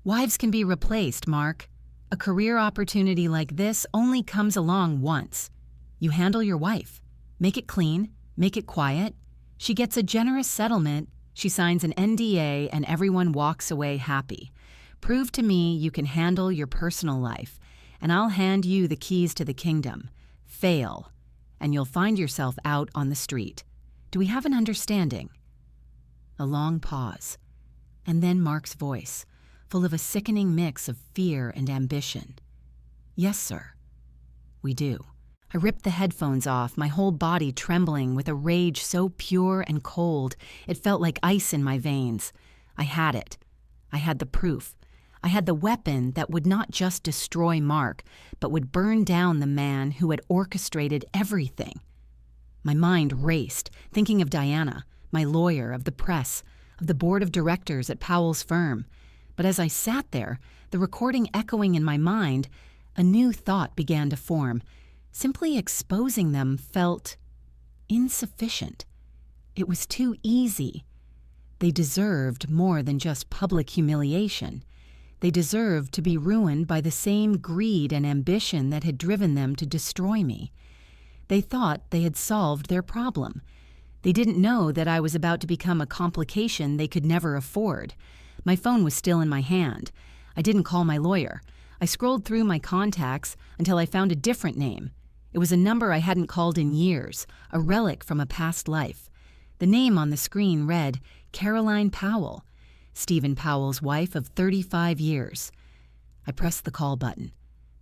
"Wives can be replaced, Mark. A career opportunity like this only comes along once. You handle your wife. Make it clean, make it quiet. She gets a generous settlement, she signs an NDA, and everyone walks away happy. Prove to me you can handle your personal life, and I'll hand you the keys to the kingdom. Fail, and you'll find yourself out on the street. Do we have an understanding?" A long pause, and then Mark's voice, full of a sickening mix of fear and ambition. "Yes, sir." We do. I ripped the headphones off, my whole body trembling with a rage so pure and cold it felt like ice in my veins. I had it. I had the proof. I had the weapon that would not just destroy Mark, but would burn down the man who had orchestrated everything. My mind raced, thinking of Diana, my lawyer, of the press, of the board of directors at Powell's firm. But as I sat there, the recording echoing in my mind, a new thought began to form. Simply exposing them felt insufficient. It was too easy. They deserved more than just public humiliation. They deserved to be ruined by the same greed and ambition that had driven them to destroy me. They thought they had solved their problem. They didn't know that I was about to become a complication they could never afford. My phone was still in my hand. I didn't call my lawyer. I scrolled through my contacts until I found a different name. It was a number I hadn't called in years, a relic from a past life. The name on the screen read Caroline Powell, Stephen Powell's wife of 35 years. I pressed the call button.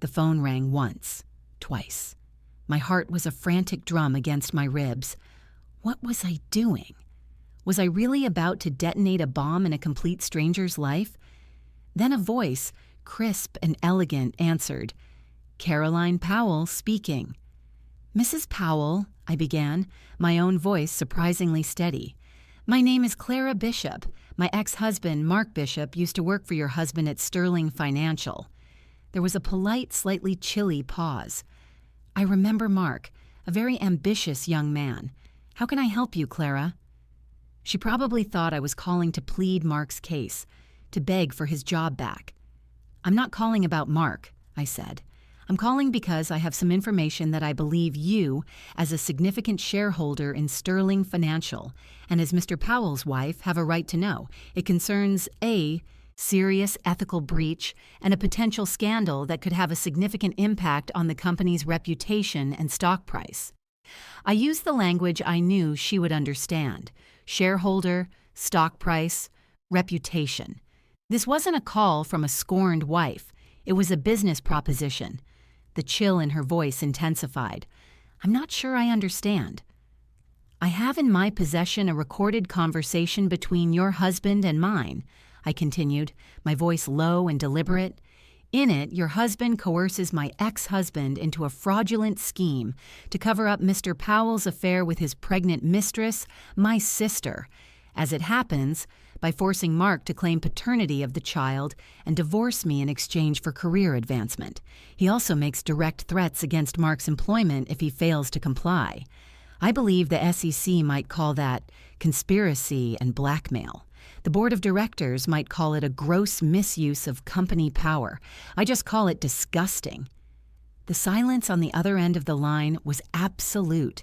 The phone rang once, twice. My heart was a frantic drum against my ribs. What was I doing? Was I really about to detonate a bomb in a complete stranger's life? Then a voice, crisp and elegant, answered. Caroline Powell speaking. Mrs. Powell, I began, my own voice surprisingly steady. My name is Clara Bishop. My ex-husband, Mark Bishop, used to work for your husband at Sterling Financial. There was a polite, slightly chilly pause. I remember Mark, a very ambitious young man. How can I help you, Clara? She probably thought I was calling to plead Mark's case, to beg for his job back. I'm not calling about Mark, I said. I'm calling because I have some information that I believe you, as a significant shareholder in Sterling Financial, and as Mr. Powell's wife, have a right to know. It concerns a serious ethical breach and a potential scandal that could have a significant impact on the company's reputation and stock price. I used the language I knew she would understand: shareholder, stock price, reputation. This wasn't a call from a scorned wife. It was a business proposition. The chill in her voice intensified. I'm not sure I understand. I have in my possession a recorded conversation between your husband and mine, I continued, my voice low and deliberate. In it, your husband coerces my ex-husband into a fraudulent scheme to cover up Mr. Powell's affair with his pregnant mistress, my sister. As it happens, by forcing Mark to claim paternity of the child and divorce me in exchange for career advancement. He also makes direct threats against Mark's employment if he fails to comply. I believe the SEC might call that conspiracy and blackmail. The board of directors might call it a gross misuse of company power. I just call it disgusting. The silence on the other end of the line was absolute.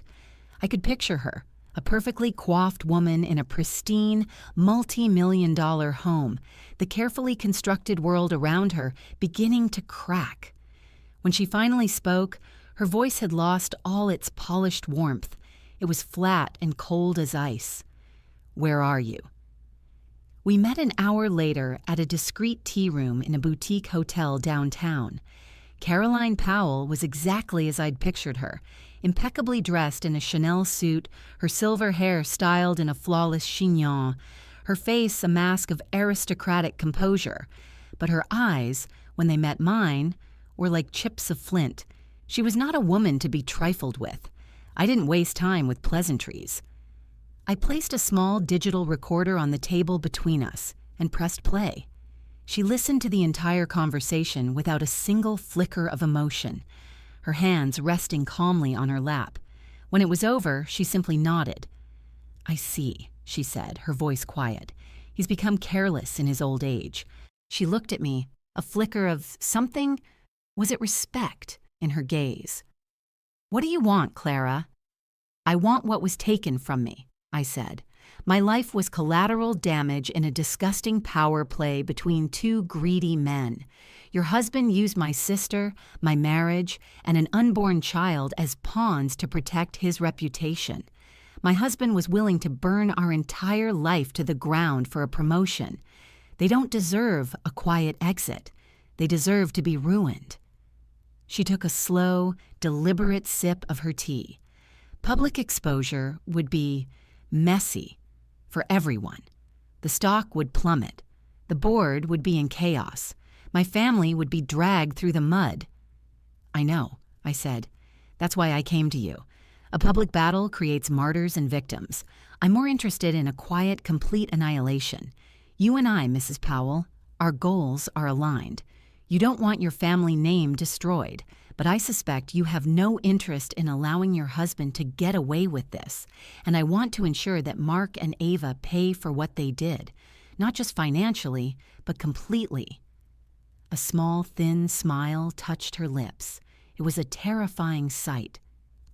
I could picture her, a perfectly coiffed woman in a pristine, multi-million-dollar home, the carefully constructed world around her beginning to crack. When she finally spoke, her voice had lost all its polished warmth. It was flat and cold as ice. Where are you? We met an hour later at a discreet tea room in a boutique hotel downtown. Caroline Powell was exactly as I'd pictured her, impeccably dressed in a Chanel suit, her silver hair styled in a flawless chignon, her face a mask of aristocratic composure. But her eyes, when they met mine, were like chips of flint. She was not a woman to be trifled with. I didn't waste time with pleasantries. I placed a small digital recorder on the table between us and pressed play. She listened to the entire conversation without a single flicker of emotion, her hands resting calmly on her lap. When it was over, she simply nodded. I see, she said, her voice quiet. He's become careless in his old age. She looked at me, a flicker of something. Was it respect in her gaze? What do you want, Clara? I want what was taken from me, I said. My life was collateral damage in a disgusting power play between two greedy men. Your husband used my sister, my marriage, and an unborn child as pawns to protect his reputation. My husband was willing to burn our entire life to the ground for a promotion. They don't deserve a quiet exit. They deserve to be ruined. She took a slow, deliberate sip of her tea. Public exposure would be messy for everyone. The stock would plummet. The board would be in chaos. My family would be dragged through the mud. I know, I said. That's why I came to you. A public battle creates martyrs and victims. I'm more interested in a quiet, complete annihilation. You and I, Mrs. Powell, our goals are aligned. You don't want your family name destroyed, but I suspect you have no interest in allowing your husband to get away with this, and I want to ensure that Mark and Ava pay for what they did, not just financially, but completely. A small, thin smile touched her lips. It was a terrifying sight.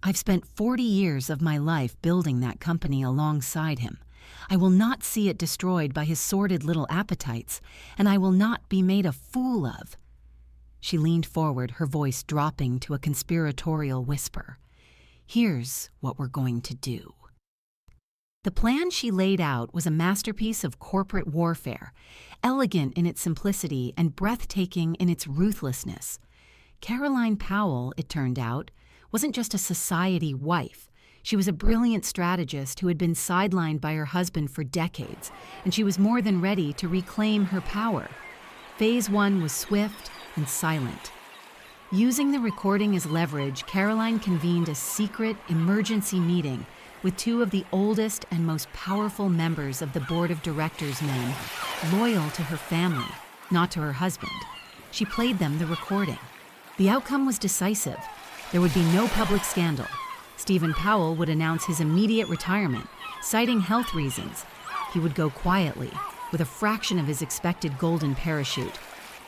I've spent 40 years of my life building that company alongside him. I will not see it destroyed by his sordid little appetites, and I will not be made a fool of. She leaned forward, her voice dropping to a conspiratorial whisper. Here's what we're going to do. The plan she laid out was a masterpiece of corporate warfare, elegant in its simplicity and breathtaking in its ruthlessness. Caroline Powell, it turned out, wasn't just a society wife. She was a brilliant strategist who had been sidelined by her husband for decades, and she was more than ready to reclaim her power. Phase 1 was swift and silent. Using the recording as leverage, Caroline convened a secret emergency meeting with two of the oldest and most powerful members of the board of directors, men loyal to her family, not to her husband. She played them the recording. The outcome was decisive. There would be no public scandal. Stephen Powell would announce his immediate retirement, citing health reasons. He would go quietly, with a fraction of his expected golden parachute.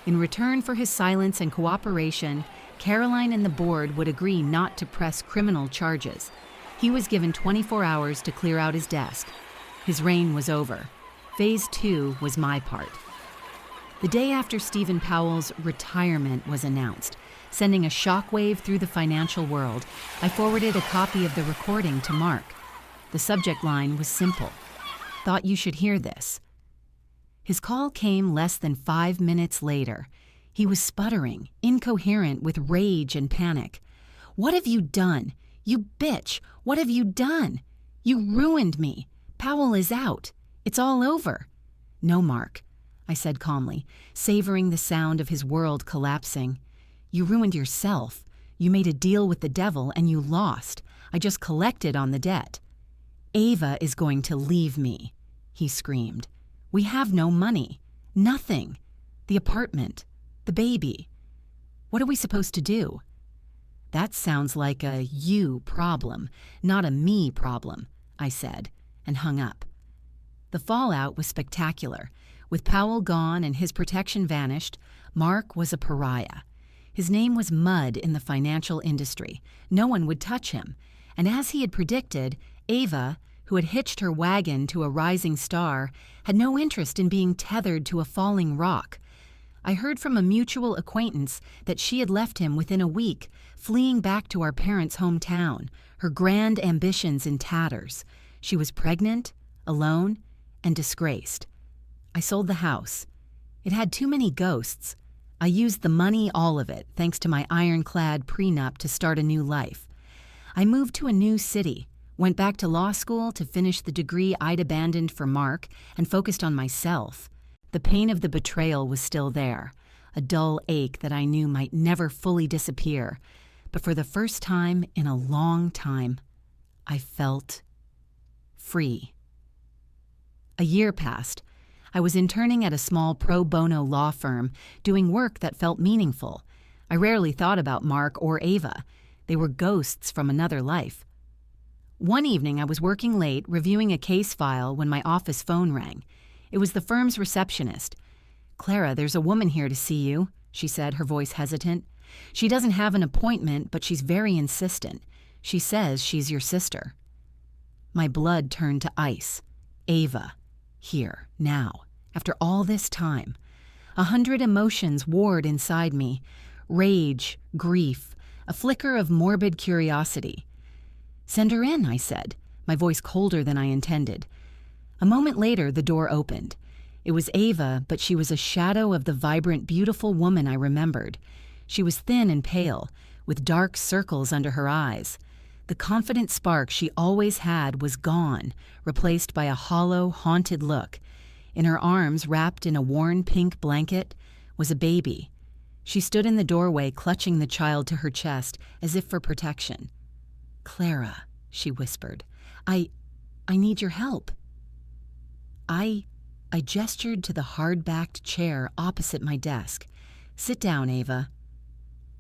In return for his silence and cooperation, Caroline and the board would agree not to press criminal charges. He was given 24 hours to clear out his desk. His reign was over. Phase 2 was my part. The day after Stephen Powell's retirement was announced, sending a shockwave through the financial world, I forwarded a copy of the recording to Mark. The subject line was simple. Thought you should hear this. His call came less than 5 minutes later. He was sputtering, incoherent with rage and panic. What have you done? You bitch! What have you done? You ruined me. Powell is out. It's all over. No, Mark, I said calmly, savoring the sound of his world collapsing. You ruined yourself. You made a deal with the devil and you lost. I just collected on the debt. Ava is going to leave me, he screamed. We have no money. Nothing. The apartment. The baby. What are we supposed to do? That sounds like a you problem, not a me problem, I said, and hung up. The fallout was spectacular. With Powell gone and his protection vanished, Mark was a pariah. His name was mud in the financial industry. No one would touch him. And as he had predicted, Ava, who had hitched her wagon to a rising star, had no interest in being tethered to a falling rock. I heard from a mutual acquaintance that she had left him within a week, fleeing back to our parents' hometown, her grand ambitions in tatters. She was pregnant, alone, and disgraced. I sold the house. It had too many ghosts. I used the money, all of it, thanks to my ironclad prenup to start a new life. I moved to a new city, went back to law school to finish the degree I'd abandoned for Mark, and focused on myself. The pain of the betrayal was still there, a dull ache that I knew might never fully disappear. But for the first time in a long time, I felt free. A year passed. I was interning at a small pro bono law firm, doing work that felt meaningful. I rarely thought about Mark or Ava. They were ghosts from another life. One evening, I was working late, reviewing a case file when my office phone rang. It was the firm's receptionist. "Clara, there's a woman here to see you," she said, her voice hesitant. "She doesn't have an appointment, but she's very insistent. She says she's your sister." My blood turned to ice. Ava. Here, now, after all this time. 100 emotions warred inside me. Rage, grief, a flicker of morbid curiosity. "Send her in," I said, my voice colder than I intended. A moment later, the door opened. It was Ava, but she was a shadow of the vibrant, beautiful woman I remembered. She was thin and pale, with dark circles under her eyes. The confident spark she always had was gone, replaced by a hollow, haunted look. In her arms, wrapped in a worn pink blanket, was a baby. She stood in the doorway, clutching the child to her chest, as if for protection. "Clara," she whispered, I need your help." I gestured to the hard-backed chair opposite my desk. "Sit down, Ava."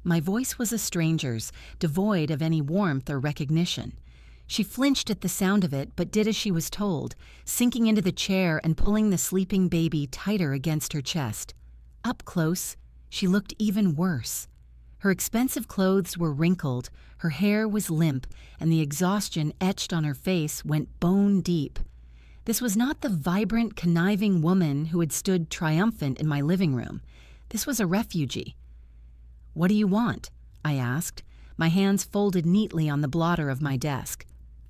My voice was a stranger's, devoid of any warmth or recognition. She flinched at the sound of it, but did as she was told, sinking into the chair and pulling the sleeping baby tighter against her chest. Up close, she looked even worse. Her expensive clothes were wrinkled, her hair was limp, and the exhaustion etched on her face went bone deep. This was not the vibrant, conniving woman who had stood triumphant in my living room. This was a refugee. "What do you want?" I asked, my hands folded neatly on the blotter of my desk.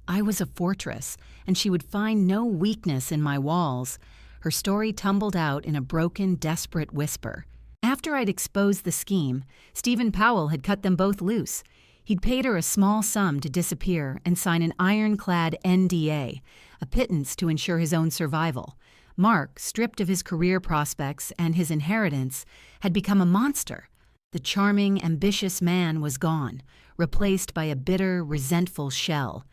I was a fortress, and she would find no weakness in my walls. Her story tumbled out in a broken, desperate whisper. After I'd exposed the scheme, Stephen Powell had cut them both loose. He'd paid her a small sum to disappear and sign an ironclad NDA, a pittance to ensure his own survival. Mark, stripped of his career prospects and his inheritance, had become a monster. The charming, ambitious man was gone, replaced by a bitter, resentful shell.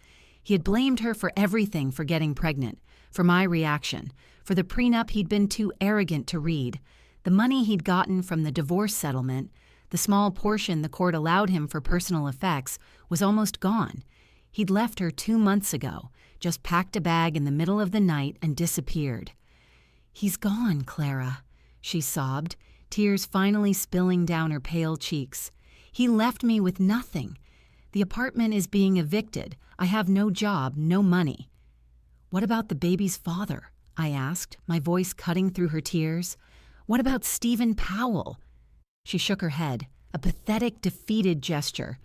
He had blamed her for everything for getting pregnant, for my reaction, for the prenup he'd been too arrogant to read, the money he'd gotten from the divorce settlement, the small portion the court allowed him for personal effects, was almost gone. He'd left her 2 months ago, just packed a bag in the middle of the night and disappeared. "He's gone, Clara," she sobbed, tears finally spilling down her pale cheeks. "He left me with nothing. The apartment is being evicted. I have no job, no money." "What about the baby's father?" I asked, my voice cutting through her tears. "What about Stephen Powell?" She shook her head, a pathetic, defeated gesture.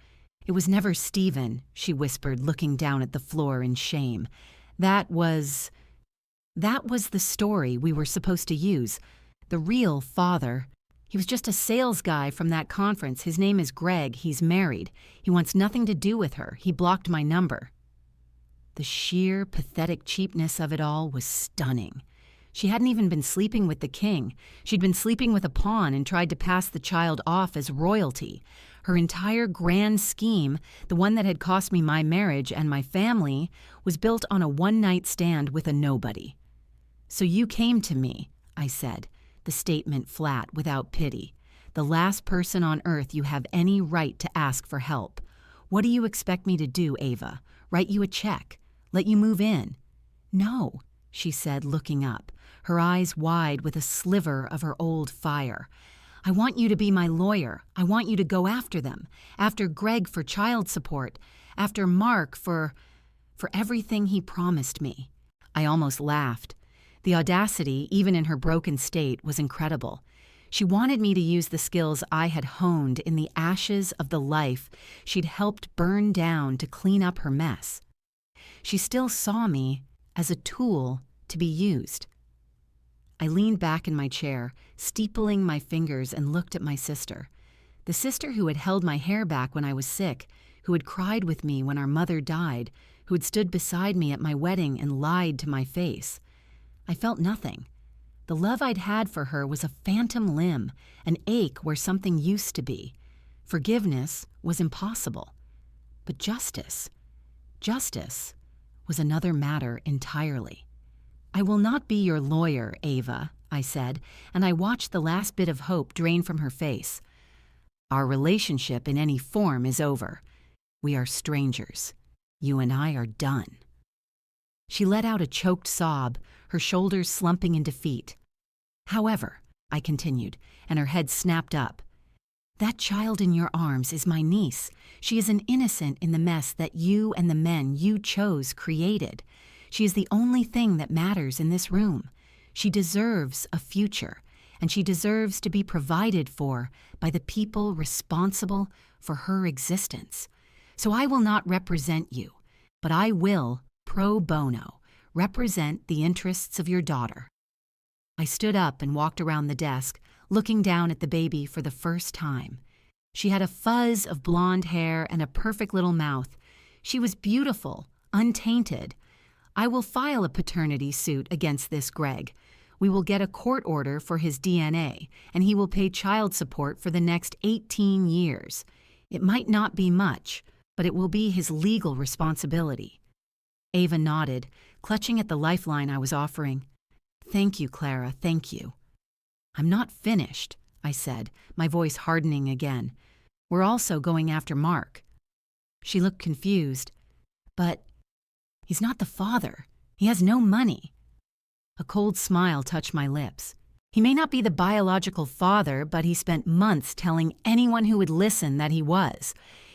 "It was never Stephen," she whispered, looking down at the floor in shame. That was the story we were supposed to use. The real father. He was just a sales guy from that conference. His name is Greg. He's married. He wants nothing to do with her. He blocked my number." The sheer, pathetic cheapness of it all was stunning. She hadn't even been sleeping with the king. She'd been sleeping with a pawn and tried to pass the child off as royalty. Her entire grand scheme, the one that had cost me my marriage and my family, was built on a one-night stand with a nobody. "So you came to me," I said, the statement flat, without pity. "The last person on earth you have any right to ask for help. What do you expect me to do, Ava? Write you a check? Let you move in?" "No," she said, looking up, her eyes wide with a sliver of her old fire. "I want you to be my lawyer. I want you to go after them, after Greg for child support, after Mark for everything he promised me." I almost laughed. The audacity, even in her broken state, was incredible. She wanted me to use the skills I had honed in the ashes of the life she'd helped burn down to clean up her mess. She still saw me as a tool to be used. I leaned back in my chair, steepling my fingers, and looked at my sister. The sister who had held my hair back when I was sick, who had cried with me when our mother died, who had stood beside me at my wedding and lied to my face. I felt nothing. The love I'd had for her was a phantom limb, an ache where something used to be. Forgiveness was impossible. But justice was another matter entirely. "I will not be your lawyer, Ava," I said, and I watched the last bit of hope drain from her face. "Our relationship in any form is over. We are strangers. You and I are done." She let out a choked sob, her shoulders slumping in defeat. "However," I continued, and her head snapped up, "that child in your arms is my niece. She is an innocent in the mess that you and the men you chose created. She is the only thing that matters in this room. She deserves a future, and she deserves to be provided for by the people responsible for her existence. So I will not represent you, but I will, pro bono, represent the interests of your daughter." I stood up and walked around the desk, looking down at the baby for the first time. She had a fuzz of blonde hair and a perfect little mouth. She was beautiful, untainted. I will file a paternity suit against this Greg. We will get a court order for his DNA, and he will pay child support for the next 18 years. It might not be much, but it will be his legal responsibility. Ava nodded, clutching at the lifeline I was offering. Thank you, Clara, thank you. I'm not finished, I said, my voice hardening again. We're also going after Mark. She looked confused. But he's not the father. He has no money. A cold smile touched my lips. He may not be the biological father, but he spent months telling anyone who would listen that he was.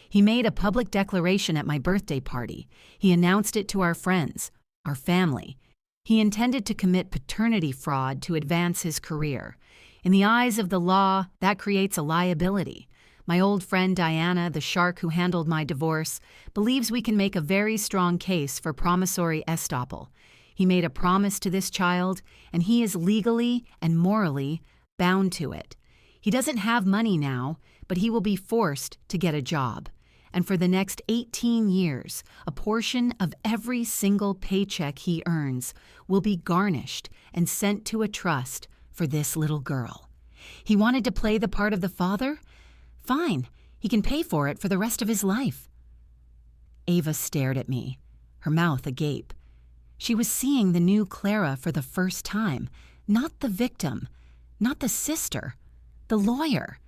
He made a public declaration at my birthday party. He announced it to our friends, our family. He intended to commit paternity fraud to advance his career. In the eyes of the law, that creates a liability. My old friend Diana, the shark who handled my divorce, believes we can make a very strong case for promissory estoppel. He made a promise to this child, and he is legally and morally bound to it. He doesn't have money now, but he will be forced to get a job. And for the next 18 years, a portion of every single paycheck he earns will be garnished and sent to a trust for this little girl. He wanted to play the part of the father? Fine, he can pay for it for the rest of his life. Ava stared at me, her mouth agape. She was seeing the new Clara for the first time, not the victim, not the sister, the lawyer.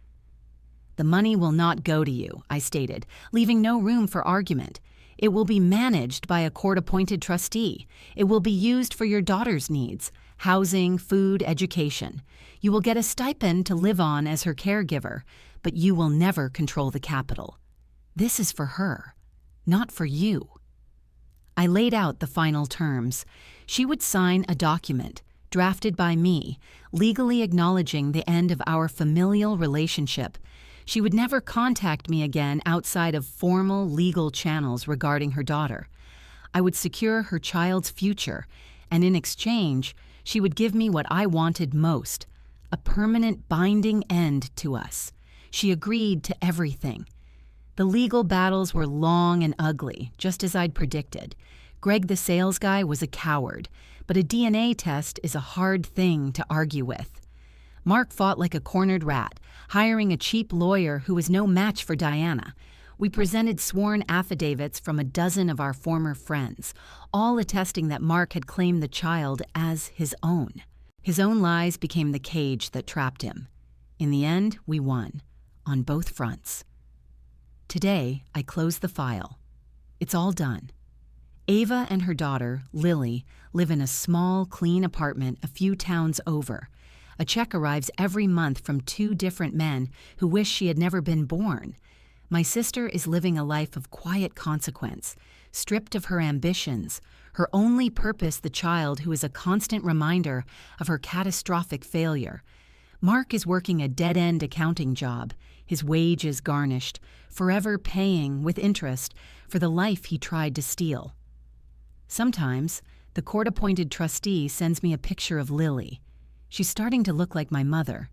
The money will not go to you, I stated, leaving no room for argument. It will be managed by a court-appointed trustee. It will be used for your daughter's needs, housing, food, education. You will get a stipend to live on as her caregiver, but you will never control the capital. This is for her, not for you. I laid out the final terms. She would sign a document, drafted by me, legally acknowledging the end of our familial relationship. She would never contact me again outside of formal legal channels regarding her daughter. I would secure her child's future, and in exchange, she would give me what I wanted most, a permanent binding end to us. She agreed to everything. The legal battles were long and ugly, just as I'd predicted. Greg the sales guy was a coward, but a DNA test is a hard thing to argue with. Mark fought like a cornered rat, hiring a cheap lawyer who was no match for Diana. We presented sworn affidavits from a dozen of our former friends, all attesting that Mark had claimed the child as his own. His own lies became the cage that trapped him. In the end, we won, on both fronts. Today, I close the file. It's all done. Ava and her daughter, Lily, live in a small, clean apartment a few towns over. A check arrives every month from 2 different men who wish she had never been born. My sister is living a life of quiet consequence, stripped of her ambitions, her only purpose the child who is a constant reminder of her catastrophic failure. Mark is working a dead-end accounting job, his wages garnished, forever paying, with interest, for the life he tried to steal. Sometimes, the court-appointed trustee sends me a picture of Lily. She's starting to look like my mother.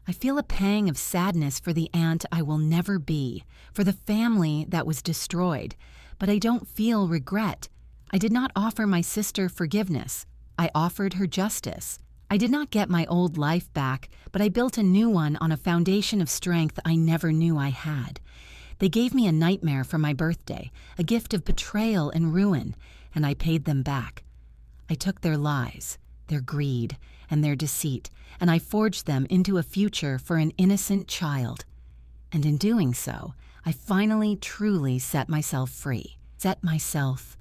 I feel a pang of sadness for the aunt I will never be, for the family that was destroyed, but I don't feel regret. I did not offer my sister forgiveness. I offered her justice. I did not get my old life back, but I built a new one on a foundation of strength I never knew I had. They gave me a nightmare for my birthday, a gift of betrayal and ruin, and I paid them back. I took their lies, their greed, and their deceit, and I forged them into a future for an innocent child. And in doing so, I finally truly set myself free, set myself